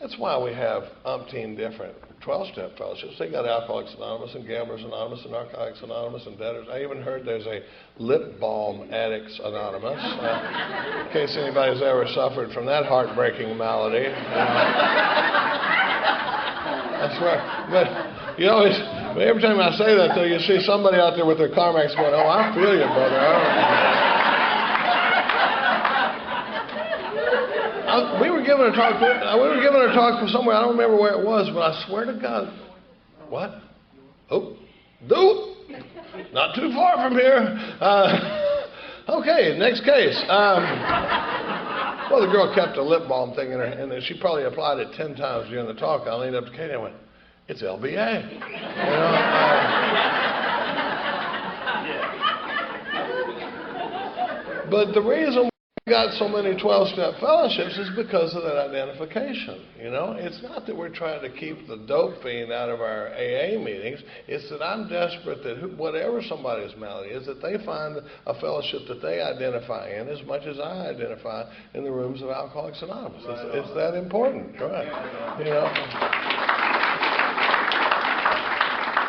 That's why we have umpteen different 12-step fellowships. They got Alcoholics Anonymous and Gamblers Anonymous and Narcotics Anonymous and Debtors. I even heard there's a Lip Balm Addicts Anonymous, in case anybody's ever suffered from that heartbreaking malady. That's right. But you always, every time I say that, though, you see somebody out there with their Carmax going, oh, I feel you, brother. we were giving a talk. We were giving a talk from somewhere. I don't remember where it was, but I swear to God. What? Oh, no, not too far from here. Okay, next case. Well, the girl kept a lip balm thing in her, and she probably applied it 10 times during the talk. I leaned up to Katie and went, "It's LBA." But the reason we got so many 12-step fellowships is because of that identification. It's not that we're trying to keep the dope fiend out of our AA meetings. It's that I'm desperate that whatever somebody's malady is, that they find a fellowship that they identify in as much as I identify in the rooms of Alcoholics Anonymous. It's that important, right?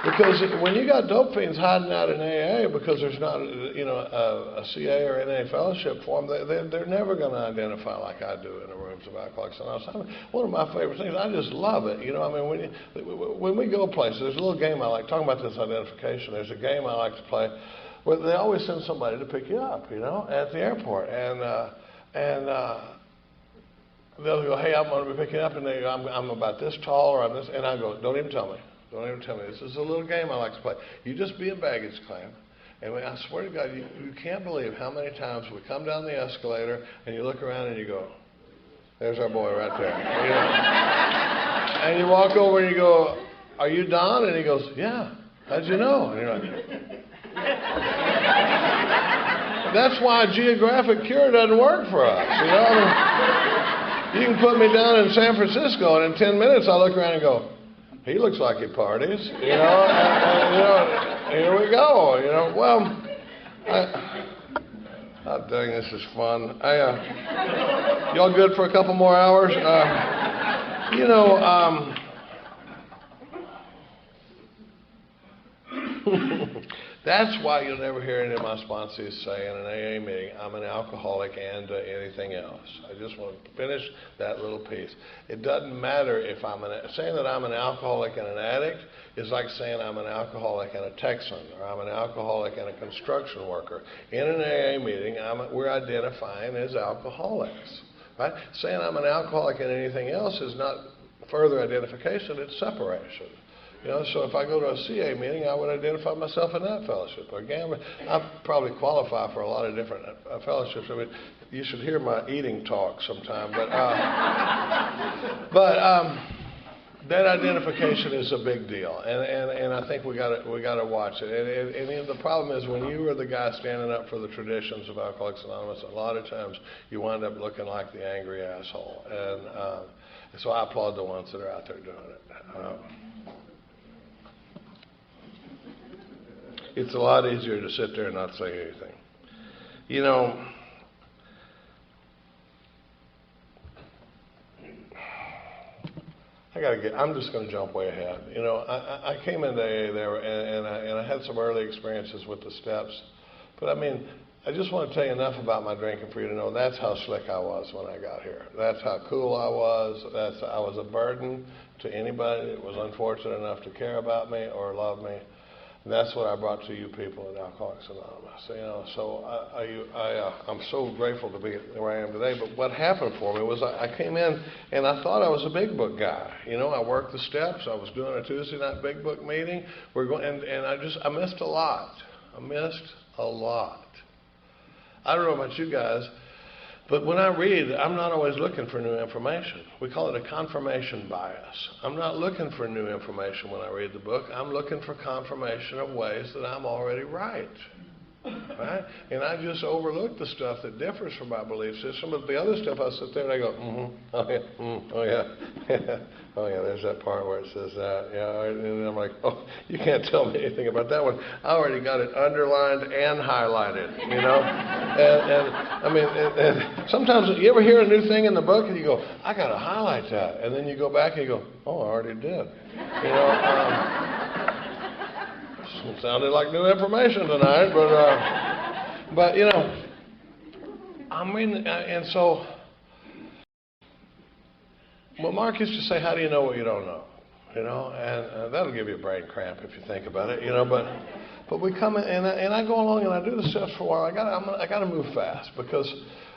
Because when you got dope fiends hiding out in AA because there's not, a CA or NA fellowship for them, they're never going to identify like I do in the rooms of Alcoholics Anonymous. One of my favorite things, I just love it. When we go places, there's a little game I like, talking about this identification, there's a game I like to play where they always send somebody to pick you up, at the airport. And they'll go, "Hey, I'm going to be picking you up," and they go, I'm about this tall, or I'm this, and I go, "Don't even tell me. Don't even tell me. This is a little game I like to play. You just be a baggage claim." And I swear to God, you can't believe how many times we come down the escalator and you look around and you go, "There's our boy right there." And you walk over and you go, "Are you Don?" And he goes, "Yeah. How'd you know?" And you're like, that's why geographic cure doesn't work for us. You can put me down in San Francisco and in 10 minutes I look around and go, "He looks like he parties," and here we go, Well, dang, this is fun. Y'all good for a couple more hours? That's why you'll never hear any of my sponsees say in an AA meeting, "I'm an alcoholic and anything else." I just want to finish that little piece. It doesn't matter if saying that I'm an alcoholic and an addict is like saying I'm an alcoholic and a Texan, or I'm an alcoholic and a construction worker. In an AA meeting, we're identifying as alcoholics, right? Saying I'm an alcoholic and anything else is not further identification, it's separation. So if I go to a CA meeting, I would identify myself in that fellowship. Again, I probably qualify for a lot of different fellowships. I mean, you should hear my eating talk sometime. But that identification is a big deal, and I think we got to watch it. And the problem is when you are the guy standing up for the traditions of Alcoholics Anonymous, a lot of times you wind up looking like the angry asshole. And so I applaud the ones that are out there doing it. It's a lot easier to sit there and not say anything. I'm just going to jump way ahead. I came into AA there, and I had some early experiences with the steps. But I just want to tell you enough about my drinking for you to know that's how slick I was when I got here. That's how cool I was. I was a burden to anybody that was unfortunate enough to care about me or love me. And that's what I brought to you people at Alcoholics Anonymous. So I'm so grateful to be where I am today. But what happened for me was I came in and I thought I was a big book guy. I worked the steps. I was doing a Tuesday night big book meeting. And I missed a lot. I missed a lot. I don't know about you guys, but when I read, I'm not always looking for new information. We call it a confirmation bias. I'm not looking for new information when I read the book. I'm looking for confirmation of ways that I'm already right. Right? And I just overlook the stuff that differs from my belief system. But the other stuff, I sit there and I go, oh yeah, oh yeah, there's that part where it says that. Yeah, and I'm like, oh, you can't tell me anything about that one. I already got it underlined and highlighted, And sometimes you ever hear a new thing in the book and you go, I got to highlight that. And then you go back and you go, oh, I already did. It sounded like new information tonight, but and so, well, Mark used to say, how do you know what you don't know? And that'll give you a brain cramp if you think about it, but we come in, and I go along and I do the steps for a while. I got to move fast because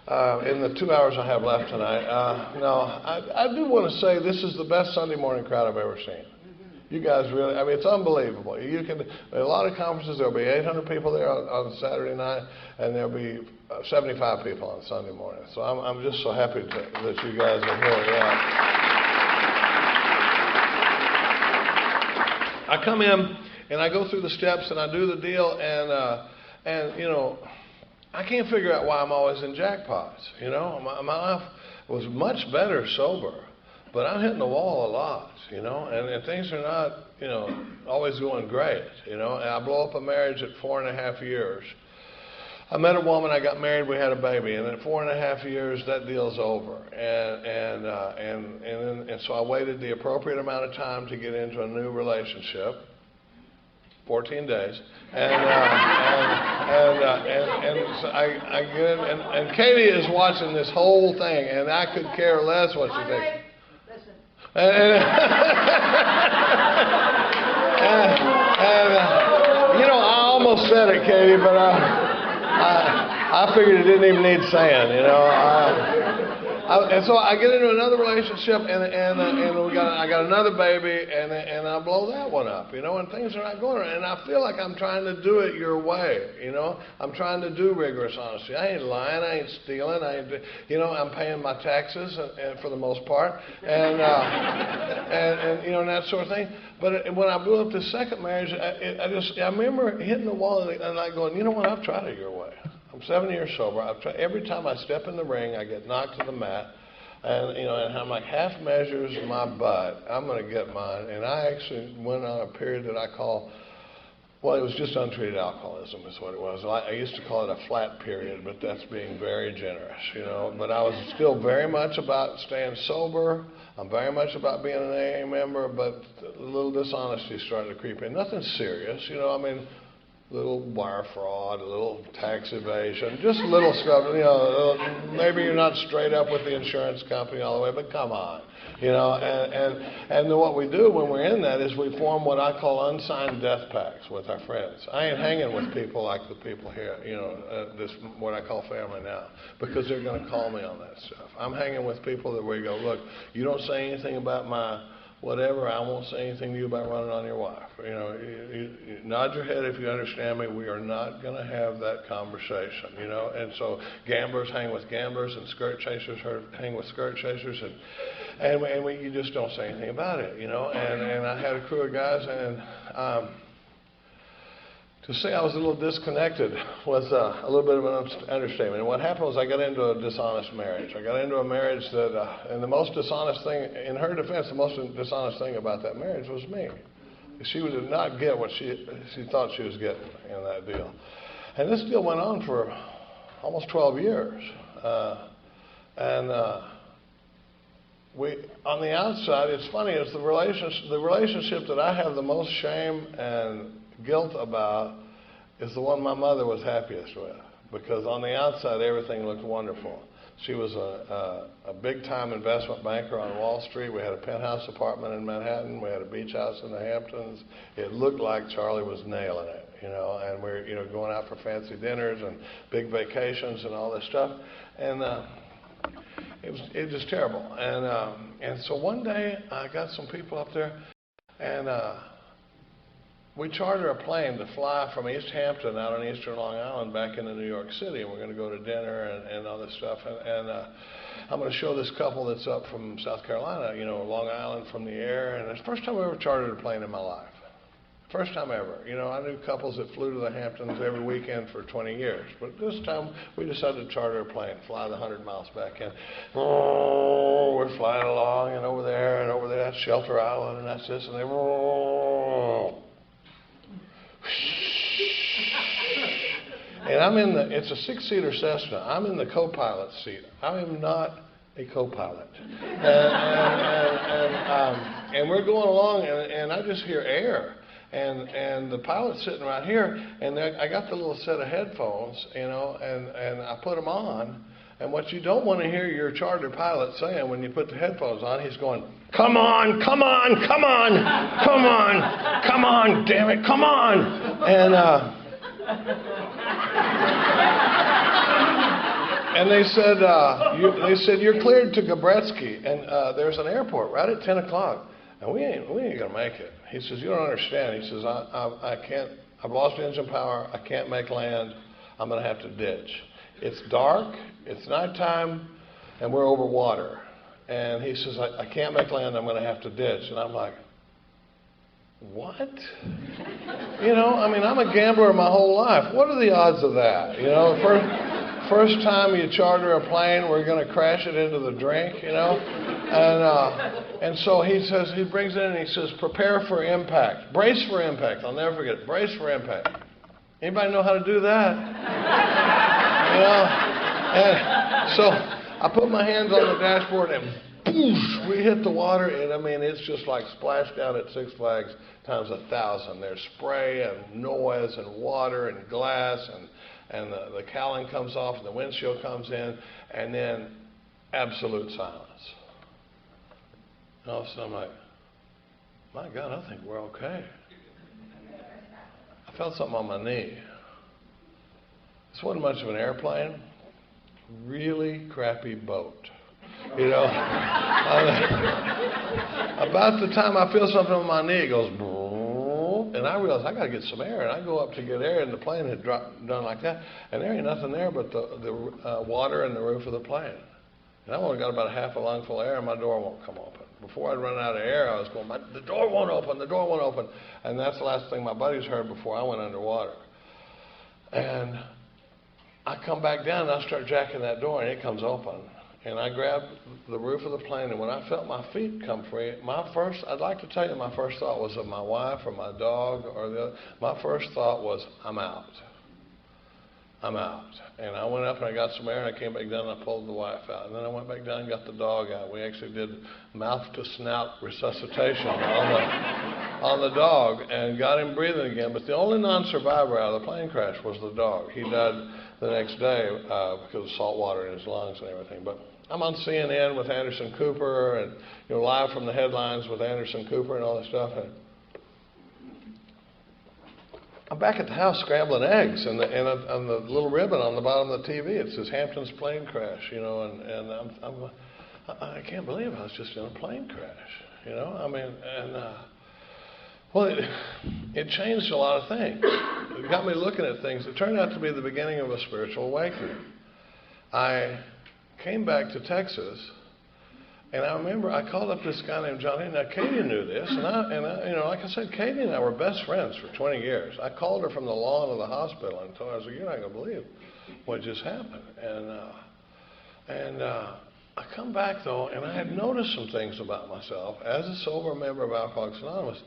in the 2 hours I have left tonight. No, I do want to say this is the best Sunday morning crowd I've ever seen. You guys really, I mean, it's unbelievable. You can, a lot of conferences, there'll be 800 people there on Saturday night, and there'll be 75 people on Sunday morning. So I'm just so happy that you guys are here. Yeah. I come in and I go through the steps and I do the deal, and you know, I can't figure out why I'm always in jackpots. You know, my life was much better sober. But I'm hitting the wall a lot, you know, and things are not, you know, always going great, you know. And I blow up a marriage at 4.5 years. I met a woman, I got married, we had a baby, and at 4.5 years, that deal's over. And so I waited the appropriate amount of time to get into a new relationship, 14 days, and so I get in, and Katie is watching this whole thing, and I could care less what she thinks. And you know, I almost said it, Katie, but I figured it didn't even need saying, you know. And so I get into another relationship, and I got another baby, and I blow that one up, you know, and things are not going right. And I feel like I'm trying to do it your way, you know. I'm trying to do rigorous honesty. I ain't lying, I ain't stealing, you know, I'm paying my taxes and for the most part, and you know, and that sort of thing. But when I blew up this second marriage, I remember hitting the wall and like going, you know what, I've tried it your way. I'm 7 years sober. I've tried, every time I step in the ring, I get knocked to the mat, and you know, and I'm like half measures my butt. I'm going to get mine, and I actually went on a period that I call, well, it was just untreated alcoholism is what it was. I used to call it a flat period, but that's being very generous, you know. But I was still very much about staying sober. I'm very much about being an AA member, but a little dishonesty started to creep in. Nothing serious, you know. I mean, little wire fraud, a little tax evasion, just little stuff, you know. Maybe you're not straight up with the insurance company all the way, but come on, you know. And then what we do when we're in that is we form what I call unsigned death pacts with our friends. I ain't hanging with people like the people here, you know, this what I call family now, because they're going to call me on that stuff. I'm hanging with people that we go, look, you don't say anything about my whatever, I won't say anything to you about running on your wife. You know, you nod your head if you understand me. We are not going to have that conversation, you know. And so gamblers hang with gamblers, and skirt chasers hang with skirt chasers, and you just don't say anything about it, you know. And I had a crew of guys, and to say I was a little disconnected was a little bit of an understatement. And what happened was I got into a dishonest marriage. I got into a marriage that, and the most dishonest thing, in her defense, the most dishonest thing about that marriage was me. She did not get what she thought she was getting in that deal. And this deal went on for almost 12 years. We, on the outside, it's funny, it's the relationship that I have the most shame and guilt about is the one my mother was happiest with, because on the outside everything looked wonderful. She was a big-time investment banker on Wall Street. We had a penthouse apartment in Manhattan. We had a beach house in the Hamptons. It looked like Charlie was nailing it, you know, and we're, you know, going out for fancy dinners and big vacations and all this stuff, and it was just terrible. And so one day I got some people up there, and we chartered a plane to fly from East Hampton out on eastern Long Island back into New York City, and we're going to go to dinner and all this stuff. And I'm going to show this couple that's up from South Carolina, you know, Long Island from the air. And it's the first time I ever chartered a plane in my life. First time ever. You know, I knew couples that flew to the Hamptons every weekend for 20 years. But this time we decided to charter a plane, fly the 100 miles back in. Oh, we're flying along, and over there, that's Shelter Island, and that's this, and they and I'm in the, it's a 6-seater Cessna. I'm in the co-pilot seat. I am not a co-pilot. And we're going along, and I just hear air. And the pilot's sitting right here, and I got the little set of headphones, you know, and I put them on. And what you don't want to hear your charter pilot saying when you put the headphones on, he's going, come on, come on, come on, come on, come on, damn it, come on. And they said you're cleared to Gabretsky, and there's an airport right at 10 o'clock, and we ain't gonna make it. He says, you don't understand. He says, I can't. I've lost engine power. I can't make land. I'm gonna have to ditch. It's dark. It's nighttime, and we're over water. And he says, I can't make land. I'm gonna have to ditch. And I'm like, what? You know, I mean, I'm a gambler my whole life. What are the odds of that? You know, first time you charter a plane, we're going to crash it into the drink, you know? And so he says, he brings it in and he says, prepare for impact. Brace for impact. I'll never forget it. Brace for impact. Anybody know how to do that? You know? And so I put my hands on the dashboard and boosh, we hit the water, and I mean, it's just like splashdown at Six Flags times 1,000. There's spray and noise and water and glass, and the cowling comes off and the windshield comes in, and then absolute silence. And all of a sudden I'm like, my God, I think we're okay. I felt something on my knee. This wasn't much of an airplane, really crappy boat. You know, about the time I feel something on my knee, it goes, and I realize I got to get some air, and I go up to get air, and the plane had done like that, and there ain't nothing there but the water and the roof of the plane. And I've only got about half a lungful of air, and my door won't come open. Before I'd run out of air, I was going, the door won't open, the door won't open, and that's the last thing my buddies heard before I went underwater. And I come back down, and I start jacking that door, and it comes open. And I grabbed the roof of the plane, and when I felt my feet come free, I'd like to tell you my first thought was of my wife or my dog or the other. My first thought was, I'm out. I'm out. And I went up and I got some air, and I came back down and I pulled the wife out. And then I went back down and got the dog out. We actually did mouth-to-snout resuscitation on the dog and got him breathing again. But the only non-survivor out of the plane crash was the dog. He died the next day because of salt water in his lungs and everything. But I'm on CNN with Anderson Cooper, and live from the headlines with Anderson Cooper and all that stuff. And I'm back at the house scrambling eggs, and the little ribbon on the bottom of the TV, it says Hampton's plane crash, and I'm going, I can't believe I was just in a plane crash, I mean, and well, it changed a lot of things. It got me looking at things. It turned out to be the beginning of a spiritual awakening. I came back to Texas, and I remember I called up this guy named John Henry. Now, Katie knew this, and I, like I said, Katie and I were best friends for 20 years. I called her from the lawn of the hospital and told her, I was like, you're not going to believe what just happened. And I come back, though, and I had noticed some things about myself as a sober member of Alcoholics Anonymous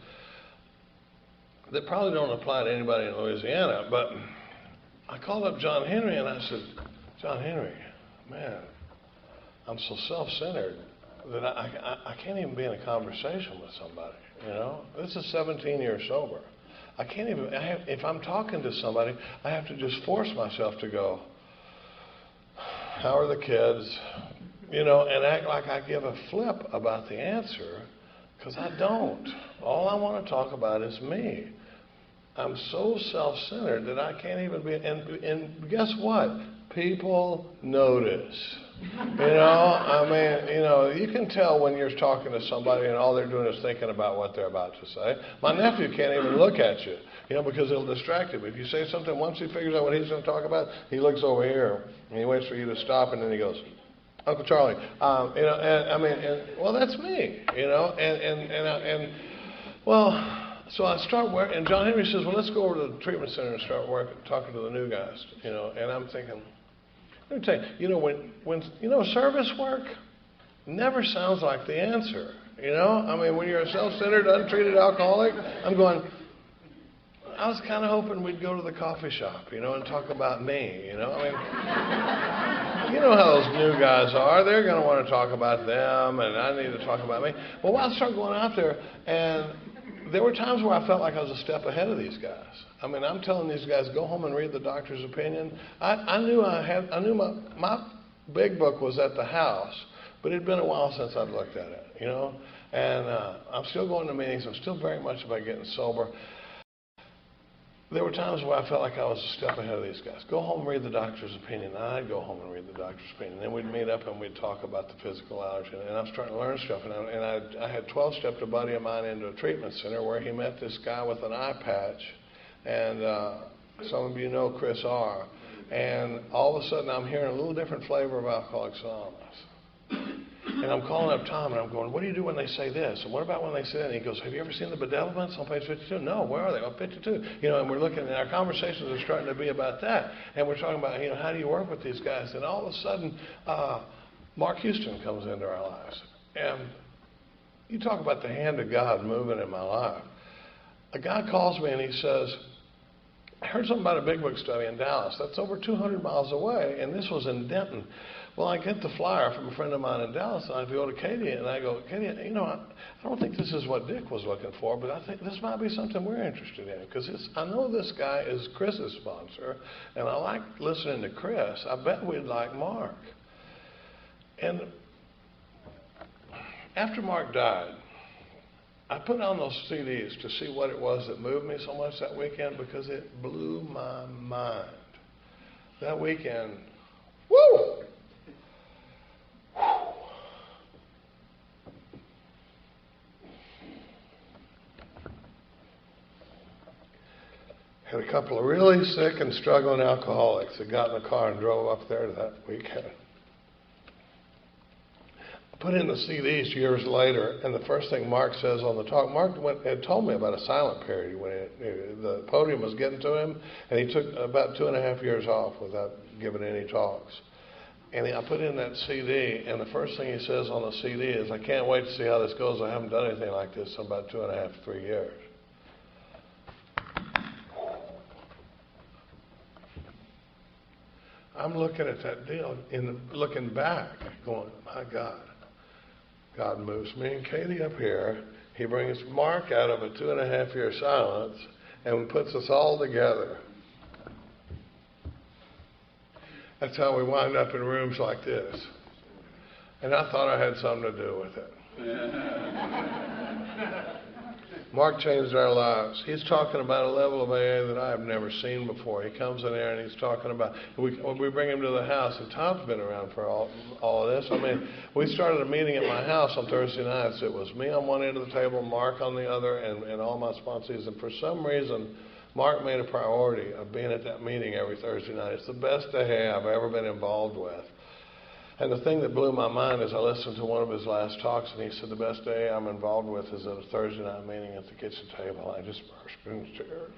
that probably don't apply to anybody in Louisiana. But I called up John Henry, and I said, John Henry, man, I'm so self-centered that I can't even be in a conversation with somebody, This is 17 years sober. I can't even, if I'm talking to somebody, I have to just force myself to go, how are the kids, and act like I give a flip about the answer, because I don't. All I want to talk about is me. I'm so self-centered that I can't even be, and guess what? People notice. I mean, you can tell when you're talking to somebody and all they're doing is thinking about what they're about to say. My nephew can't even look at you, because it'll distract him. If you say something, once he figures out what he's going to talk about, he looks over here and he waits for you to stop, and then he goes, Uncle Charlie, well, that's me, well, so I start working, and John Henry says, well, let's go over to the treatment center and start talking to the new guys, and I'm thinking, let me tell you, when service work never sounds like the answer, I mean, when you're a self-centered, untreated alcoholic, I'm going, I was kind of hoping we'd go to the coffee shop, and talk about me, I mean, you know how those new guys are. They're going to want to talk about them, and I need to talk about me. Well, I started going out there, and there were times where I felt like I was a step ahead of these guys. I mean, I'm telling these guys, go home and read the doctor's opinion. I knew my big book was at the house, but it'd been a while since I'd looked at it, And I'm still going to meetings. I'm still very much about getting sober. there were times where I felt like I was a step ahead of these guys. Go home and read the doctor's opinion. And I'd go home and read the doctor's opinion. Then we'd meet up and we'd talk about the physical allergy. And I was trying to learn stuff. And I had 12-stepped a buddy of mine into a treatment center where he met this guy with an eye patch. And some of you know Chris R. And all of a sudden I'm hearing a little different flavor of Alcoholics Anonymous. And I'm calling up Tom, and I'm going, what do you do when they say this? And what about when they say that? And he goes, have you ever seen the bedevilments on page 52? No, where are they? On 52. You know, and we're looking, and our conversations are starting to be about that. And we're talking about, you know, how do you work with these guys? And all of a sudden, Mark Houston comes into our lives. And you talk about the hand of God moving in my life. A guy calls me, and he says, I heard something about a Big Book study in Dallas. That's over 200 miles away, and this was in Denton. Well, I get the flyer from a friend of mine in Dallas, and I go to Katie, and I go, Katie, you know, I don't think this is what Dick was looking for, but I think this might be something we're interested in, because I know this guy is Chris's sponsor, and I like listening to Chris. I bet we'd like Mark. And after Mark died, I put on those CDs to see what it was that moved me so much that weekend, because it blew my mind. That weekend, woo! Had a couple of really sick and struggling alcoholics that got in the car and drove up there that weekend. I put in the CDs years later, and the first thing Mark says on the talk, Mark had told me about a silent period when the podium was getting to him, and he took about 2.5 years off without giving any talks. And I put in that CD, and the first thing he says on the CD is, I can't wait to see how this goes. I haven't done anything like this in about 2.5 to 3 years. I'm looking at that deal, looking back, going, my God. God moves me and Katie up here. He brings Mark out of a 2.5-year silence and puts us all together. That's how we wind up in rooms like this. And I thought I had something to do with it. Mark changed our lives. He's talking about a level of AA that I have never seen before. He comes in there and he's talking about, we bring him to the house, and Tom's been around for all of this. I mean, we started a meeting at my house on Thursday nights. It was me on one end of the table, Mark on the other, and all my sponsees. And for some reason, Mark made a priority of being at that meeting every Thursday night. It's the best AA I've ever been involved with. And the thing that blew my mind is I listened to one of his last talks, and he said, the best day I'm involved with is at a Thursday night meeting at the kitchen table. I just burst into tears.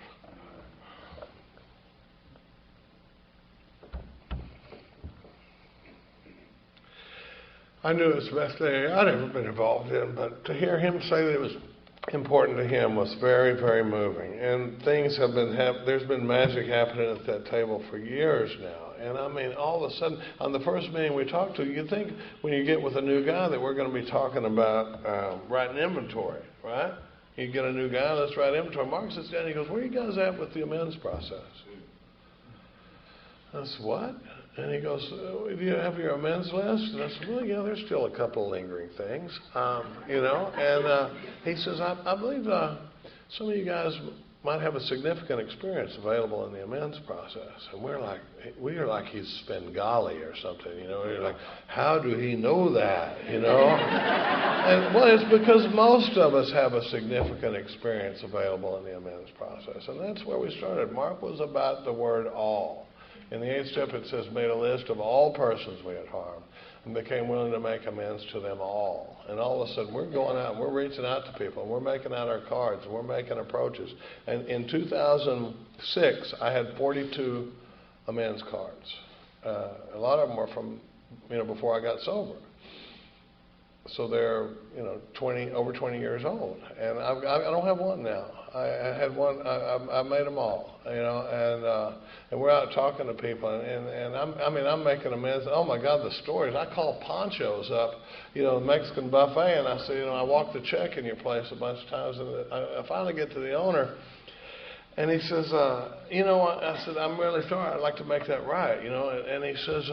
I knew it was the best day I'd ever been involved in, but to hear him say that it was important to him was very, very moving. And things have been there's been magic happening at that table for years now. And I mean, all of a sudden, on the first meeting we talked to, you think when you get with a new guy that we're going to be talking about writing inventory, right? You get a new guy, let's write inventory. Mark sits down and he goes, where are you guys at with the amends process? I said, what? And he goes, do you have your amends list? And I said, well, yeah, there's still a couple of lingering things, you know. And he says, I believe some of you guys might have a significant experience available in the amends process. And we are like he's Svengali or something, you know. We're like, how do he know that, you know? And well, it's because most of us have a significant experience available in the amends process. And that's where we started. Mark was about the word all. In the 8th step, it says, made a list of all persons we had harmed and became willing to make amends to them all. And all of a sudden, we're going out and we're reaching out to people and we're making out our cards and we're making approaches. And in 2006, I had 42 amends cards. A lot of them were from, you know, before I got sober. So they're, you know, over 20 years old. And I don't have one now. I had one. I made them all, you know, and we're out talking to people, and I'm making amends. Oh my God, the stories! I call Ponchos up, you know, the Mexican buffet, and I say, you know, I walked the check in your place a bunch of times, and I finally get to the owner, and he says, you know what? I said, I'm really sorry. I'd like to make that right, you know, and he says,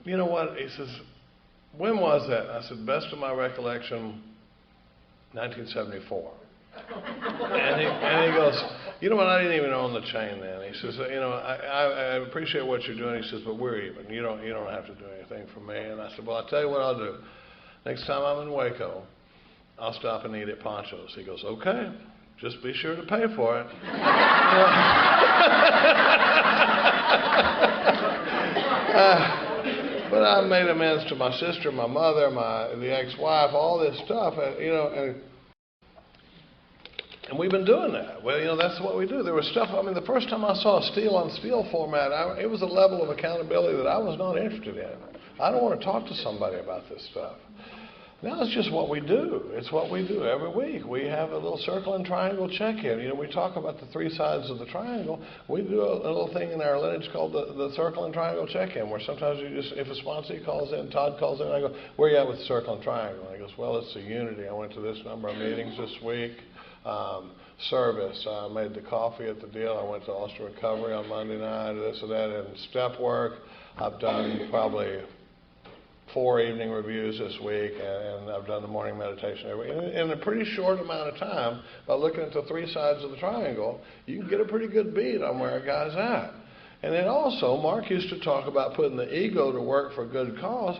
you know what? He says, when was that? I said, best of my recollection, 1974. And he goes, you know what, I didn't even own the chain then. He says, you know, I appreciate what you're doing. He says, but we're even. You don't have to do anything for me. And I said, well, I'll tell you what I'll do. Next time I'm in Waco, I'll stop and eat at Pancho's. He goes, okay, just be sure to pay for it. But I made amends to my sister, my mother, the ex-wife, all this stuff, you know, and we've been doing that. Well, you know, that's what we do. There was stuff, I mean, the first time I saw a steel-on-steel format, it was a level of accountability that I was not interested in. I don't want to talk to somebody about this stuff. Now it's just what we do. It's what we do every week. We have a little circle and triangle check-in. You know, we talk about the three sides of the triangle. We do a little thing in our lineage called the circle and triangle check-in, where sometimes you just, if a sponsee calls in, Todd calls in, I go, where are you at with the circle and triangle? And he goes, well, it's a unity. I went to this number of meetings this week. Service. I made the coffee at the deal. I went to Ulster Recovery on Monday night, this and that, and step work. I've done probably 4 evening reviews this week, and I've done the morning meditation every week. In a pretty short amount of time, by looking at the three sides of the triangle, you can get a pretty good beat on where a guy's at. And then also, Mark used to talk about putting the ego to work for a good cause.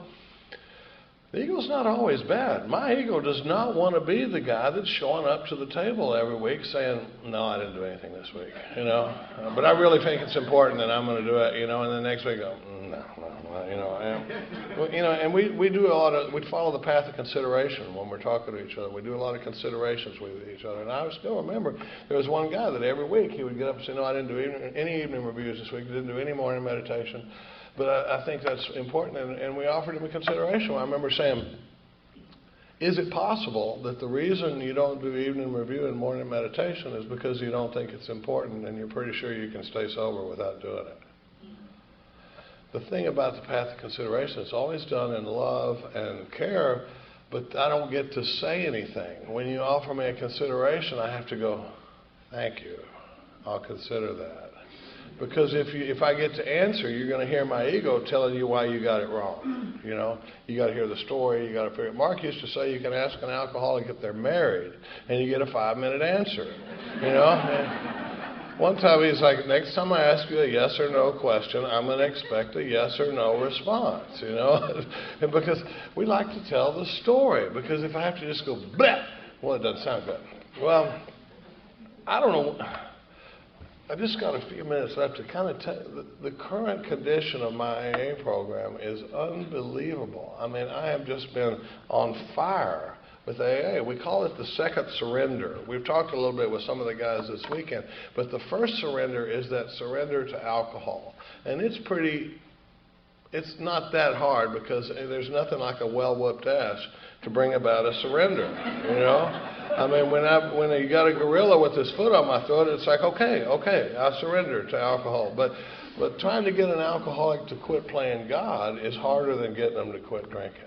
The ego's not always bad. My ego does not want to be the guy that's showing up to the table every week saying, no, I didn't do anything this week, you know. But I really think it's important and I'm going to do it, you know, and the next week, no, you know. And we do a lot of, we follow the path of consideration when we're talking to each other. We do a lot of considerations with each other. And I still remember there was one guy that every week he would get up and say, no, I didn't do any evening reviews this week. I didn't do any morning meditation. But I think that's important, and we offered him a consideration. I remember saying, is it possible that the reason you don't do evening review and morning meditation is because you don't think it's important and you're pretty sure you can stay sober without doing it? The thing about the path of consideration, it's always done in love and care, but I don't get to say anything. When you offer me a consideration, I have to go, thank you, I'll consider that. Because if I get to answer, you're going to hear my ego telling you why you got it wrong. You know, you got to hear the story. You got to figure it. Mark used to say you can ask an alcoholic if they're married, and you get a 5-minute answer. You know, and one time he's like, next time I ask you a yes or no question, I'm going to expect a yes or no response. You know, and because we like to tell the story. Because if I have to just go bleh, well, it doesn't sound good. Well, I don't know. I just got a few minutes left to kind of tell you the current condition of my AA program is unbelievable. I mean, I have just been on fire with AA. We call it the second surrender. We've talked a little bit with some of the guys this weekend, but the first surrender is that surrender to alcohol. And it's not that hard because there's nothing like a well-whooped ass to bring about a surrender, you know? I mean, when you got a gorilla with his foot on my throat, it's like, okay, I surrender to alcohol. But trying to get an alcoholic to quit playing God is harder than getting them to quit drinking.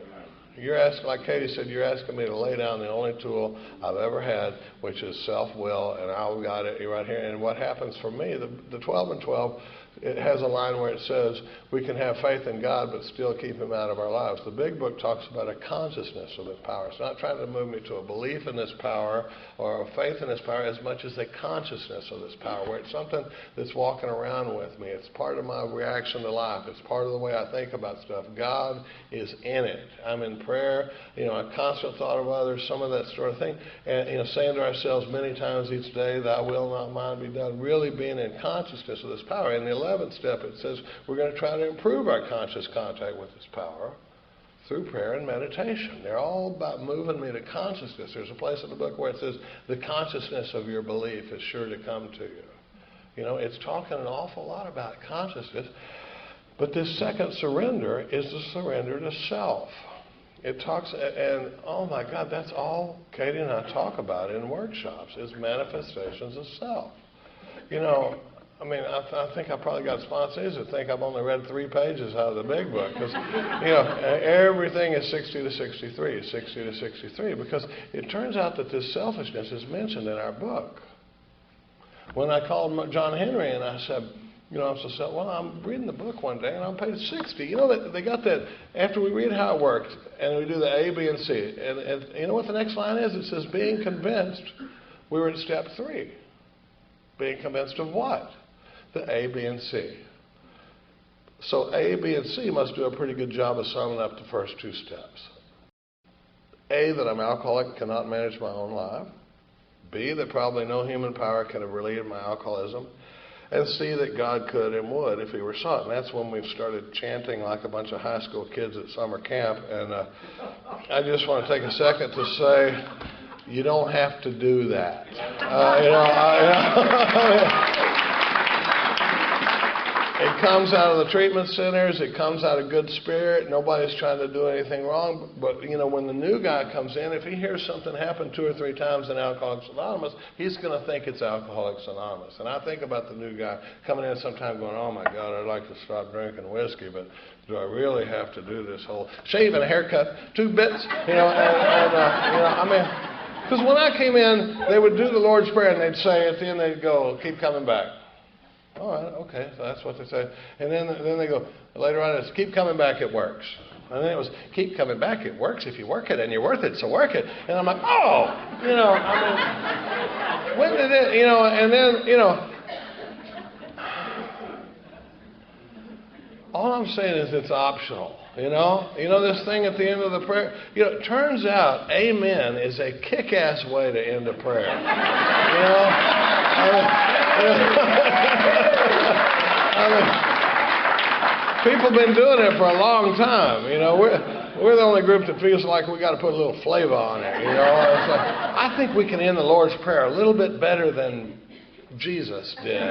You're asking, like Katie said, you're asking me to lay down the only tool I've ever had, which is self-will, and I've got it right here. And what happens for me, the 12 and 12, it has a line where it says we can have faith in God but still keep him out of our lives. The big book talks about a consciousness of this power. It's not trying to move me to a belief in this power or a faith in this power as much as a consciousness of this power, where it's something that's walking around with me. It's part of my reaction to life. It's part of the way I think about stuff. God is in it. I'm in prayer, you know, a constant thought of others, some of that sort of thing. And, you know, saying to ourselves many times each day, thy will, not mine, be done, really being in consciousness of this power. In the 11th step, it says we're going to try to improve our conscious contact with this power through prayer and meditation. They're all about moving me to consciousness. There's a place in the book where it says the consciousness of your belief is sure to come to you. You know, it's talking an awful lot about consciousness. But this second surrender is the surrender to self. It talks, and oh my God, that's all Katie and I talk about in workshops, is manifestations of self. You know, I mean, I think I probably got sponsees that think I've only read 3 pages out of the big book. Because, you know, everything is 60 to 63, 60 to 63. Because it turns out that this selfishness is mentioned in our book. When I called John Henry and I said, you know, I said, well, I'm reading the book one day and I'm page 60. You know, they got that, after we read how it worked and we do the A, B, and C. And you know what the next line is? It says, being convinced, we were at step 3. Being convinced of what? The A, B, and C. So A, B, and C must do a pretty good job of summing up the first two steps. A, that I'm alcoholic, cannot manage my own life. B, that probably no human power can have relieved my alcoholism. And C, that God could and would if he were sought. And that's when we've started chanting like a bunch of high school kids at summer camp. And I just want to take a second to say, you don't have to do that. It comes out of the treatment centers. It comes out of good spirit. Nobody's trying to do anything wrong. But, when the new guy comes in, if he hears something happen 2 or 3 times in Alcoholics Anonymous, he's going to think it's Alcoholics Anonymous. And I think about the new guy coming in sometime going, oh, my God, I'd like to stop drinking whiskey, but do I really have to do this whole shave and a haircut, 2 bits? Because when I came in, they would do the Lord's Prayer, and they'd say at the end, they'd go, keep coming back. All right, okay, so that's what they say. And then they go, later on, it's keep coming back, it works. And then it was, keep coming back, it works if you work it, and you're worth it, so work it. And I'm like, when did it, and then, all I'm saying is it's optional, this thing at the end of the prayer. It turns out amen is a kick-ass way to end a prayer. People have been doing it for a long time. We're the only group that feels like we got to put a little flavor on it. It's like, I think we can end the Lord's Prayer a little bit better than Jesus did.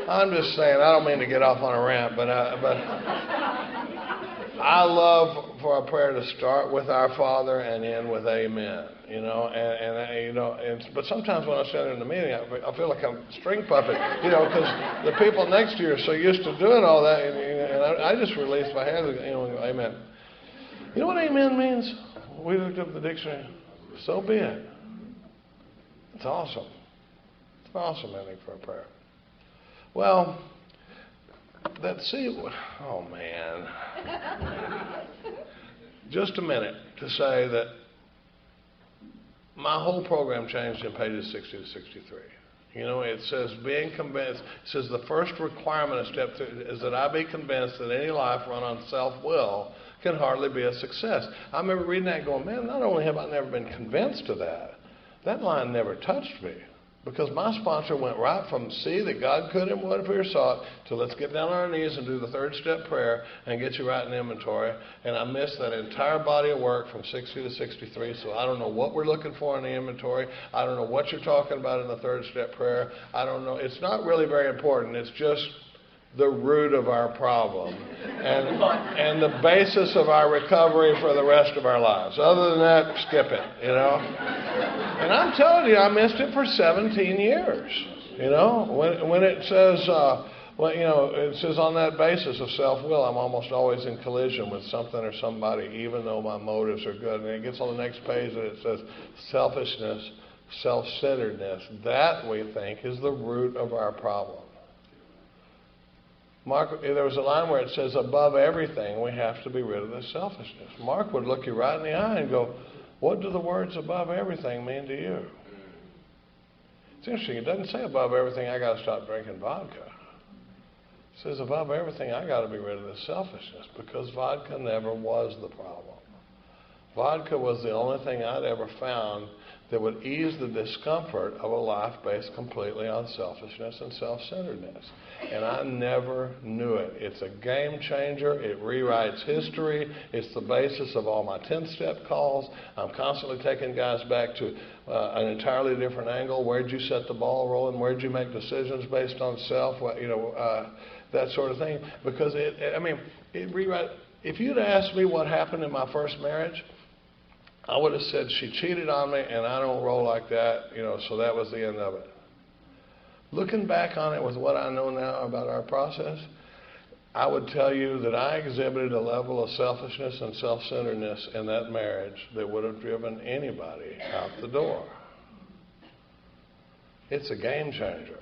I'm just saying. I don't mean to get off on a rant, but I love for a prayer to start with Our Father and end with Amen. But sometimes when I stand in the meeting, I feel like I'm a string puppet, because the people next to you are so used to doing all that, and I just release my hands and Amen. You know what Amen means? We looked up the dictionary. So be it. It's awesome. It's an awesome ending for a prayer. Well, oh man. Just a minute to say that my whole program changed in pages 60 to 63. It says being convinced, it says the first requirement of step 3 is that I be convinced that any life run on self-will can hardly be a success. I remember reading that and going, man, not only have I never been convinced of that line never touched me. Because my sponsor went right from see that God could and would if we were sought to let's get down on our knees and do the 3rd step prayer and get you right in inventory. And I missed that entire body of work from 60 to 63. So I don't know what we're looking for in the inventory. I don't know what you're talking about in the 3rd step prayer. I don't know. It's not really very important. It's just the root of our problem and the basis of our recovery for the rest of our lives. Other than that, skip it, And I'm telling you, I missed it for 17 years, When it says, it says on that basis of self-will, I'm almost always in collision with something or somebody, even though my motives are good. And it gets on the next page and it says selfishness, self-centeredness. That, we think, is the root of our problem. Mark, there was a line where it says, above everything, we have to be rid of this selfishness. Mark would look you right in the eye and go, what do the words above everything mean to you? It's interesting. It doesn't say above everything, I got to stop drinking vodka. It says above everything, I got to be rid of this selfishness, because vodka never was the problem. Vodka was the only thing I'd ever found that would ease the discomfort of a life based completely on selfishness and self-centeredness. And I never knew it. It's a game changer. It rewrites history. It's the basis of all my 10-step calls. I'm constantly taking guys back to an entirely different angle. Where'd you set the ball rolling? Where'd you make decisions based on self? That sort of thing. Because it rewrites. If you'd asked me what happened in my first marriage, I would have said she cheated on me, and I don't roll like that, so that was the end of it. Looking back on it with what I know now about our process, I would tell you that I exhibited a level of selfishness and self-centeredness in that marriage that would have driven anybody out the door. It's a game changer.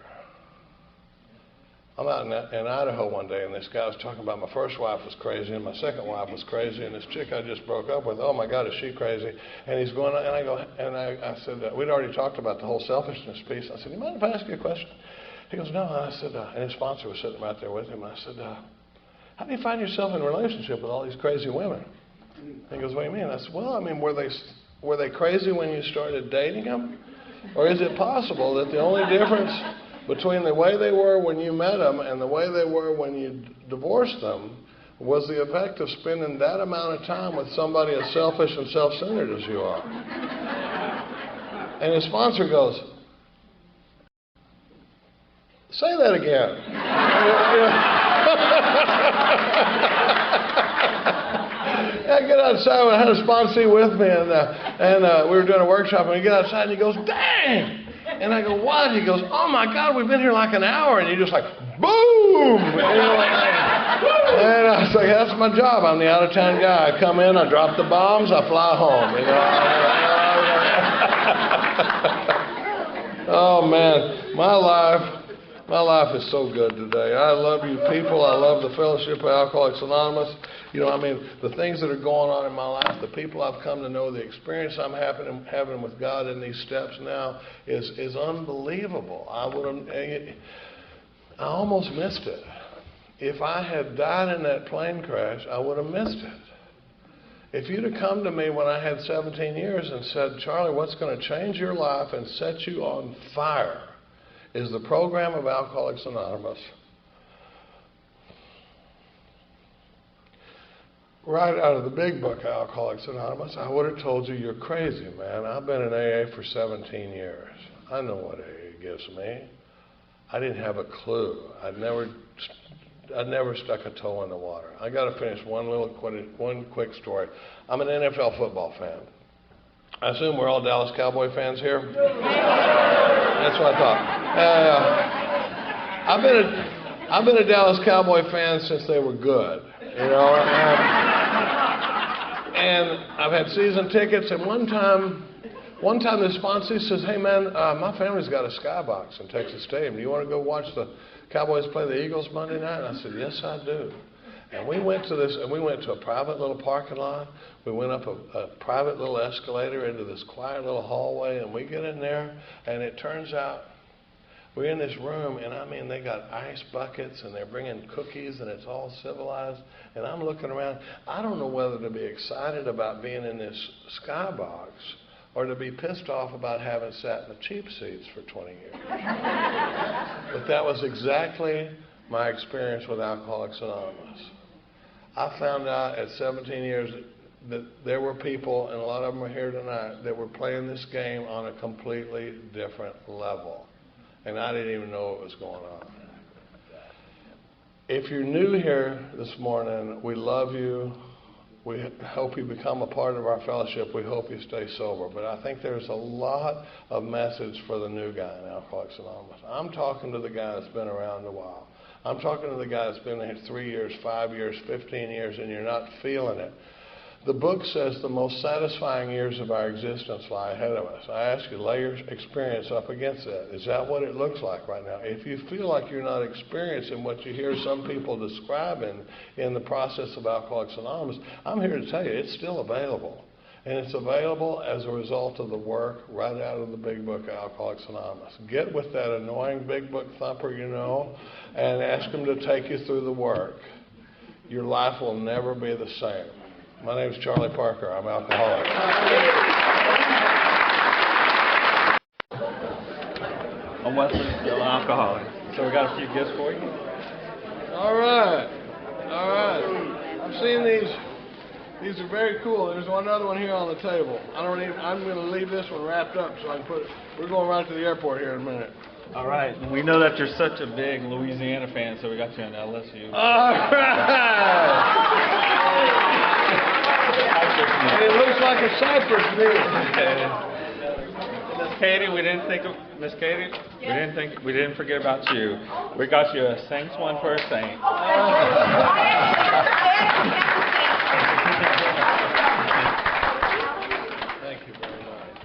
I'm out in Idaho one day, and this guy was talking about my first wife was crazy, and my second wife was crazy, and this chick I just broke up with, oh my God, is she crazy? And he's going, and I go, and I said, we'd already talked about the whole selfishness piece. I said, you mind if I ask you a question? He goes, no. And I said, and his sponsor was sitting right there with him. And I said, how do you find yourself in a relationship with all these crazy women? He goes, what do you mean? I said, well, I mean, were they crazy when you started dating them? Or is it possible that the only difference between the way they were when you met them and the way they were when you divorced them was the effect of spending that amount of time with somebody as selfish and self-centered as you are? And his sponsor goes, say that again. I get outside, I had a sponsee with me, and we were doing a workshop, and we get outside, and he goes, dang! And I go, what? He goes, oh my God, we've been here like an hour. And you just like, boom! And I was like, that's my job. I'm the out-of-town guy. I come in, I drop the bombs, I fly home. Oh man, my life is so good today. I love you people. I love the Fellowship of Alcoholics Anonymous. You know, I mean, the things that are going on in my life, the people I've come to know, the experience I'm having with God in these steps now is unbelievable. I almost missed it. If I had died in that plane crash, I would have missed it. If you'd have come to me when I had 17 years and said, Charlie, what's going to change your life and set you on fire is the program of Alcoholics Anonymous, right out of the big book, Alcoholics Anonymous, I would have told you, you're crazy, man. I've been in AA for 17 year. I know what AA gives me. I didn't have a clue. I'd never stuck a toe in the water. I got to finish one quick story. I'm an NFL football fan. I assume we're all Dallas Cowboy fans here? That's what I thought. I've been a Dallas Cowboy fan since they were good, you know. And I've had season tickets. And one time the sponsor says, "Hey man, my family's got a skybox in Texas Stadium. Do you want to go watch the Cowboys play the Eagles Monday night?" And I said, "Yes, I do." And we went to a private little parking lot. We went up a private little escalator into this quiet little hallway, and we get in there, and it turns out we're in this room, and I mean, they got ice buckets, and they're bringing cookies, and it's all civilized. And I'm looking around. I don't know whether to be excited about being in this skybox or to be pissed off about having sat in the cheap seats for 20 years. But that was exactly my experience with Alcoholics Anonymous. I found out at 17 years that there were people, and a lot of them are here tonight, that were playing this game on a completely different level. And I didn't even know what was going on. If you're new here this morning, we love you. We hope you become a part of our fellowship. We hope you stay sober. But I think there's a lot of message for the new guy in Alcoholics Anonymous. I'm talking to the guy that's been around a while. I'm talking to the guy that's been here 3 years, 5 years, 15 years, and you're not feeling it. The book says the most satisfying years of our existence lie ahead of us. I ask you, lay your experience up against that. Is that what it looks like right now? If you feel like you're not experiencing what you hear some people describing in the process of Alcoholics Anonymous, I'm here to tell you it's still available. And it's available as a result of the work right out of the big book of Alcoholics Anonymous. Get with that annoying big book thumper you know and ask him to take you through the work. Your life will never be the same. My name is Charlie Parker. I'm alcoholic. I'm Wesley, still an alcoholic. So we got a few gifts for you. All right. I've seen these. These are very cool. There's one other one here on the table. I'm going to leave this one wrapped up so I can put it. We're going right to the airport here in a minute. All right. And we know that you're such a big Louisiana fan, so we got you an LSU. All right. It looks like a Cypress meal. Miss Katie, we didn't forget about you. We got you a Saints one for a Saint. Thank you very much.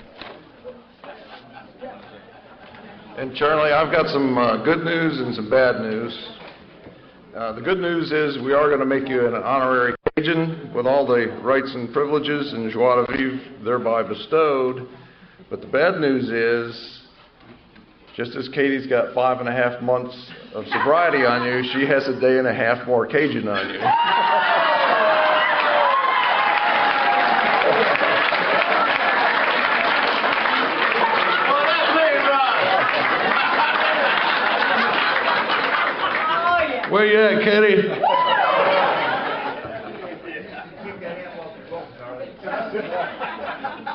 And Charlie, I've got some good news and some bad news. The good news is we are going to make you an honorary Cajun with all the rights and privileges and joie de vivre thereby bestowed. But the bad news is, just as Katie's got 5.5 months of sobriety on you, she has a day and a half more Cajun on you. Where you at, Katie?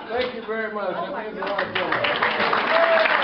Thank you very much. That means a lot to me.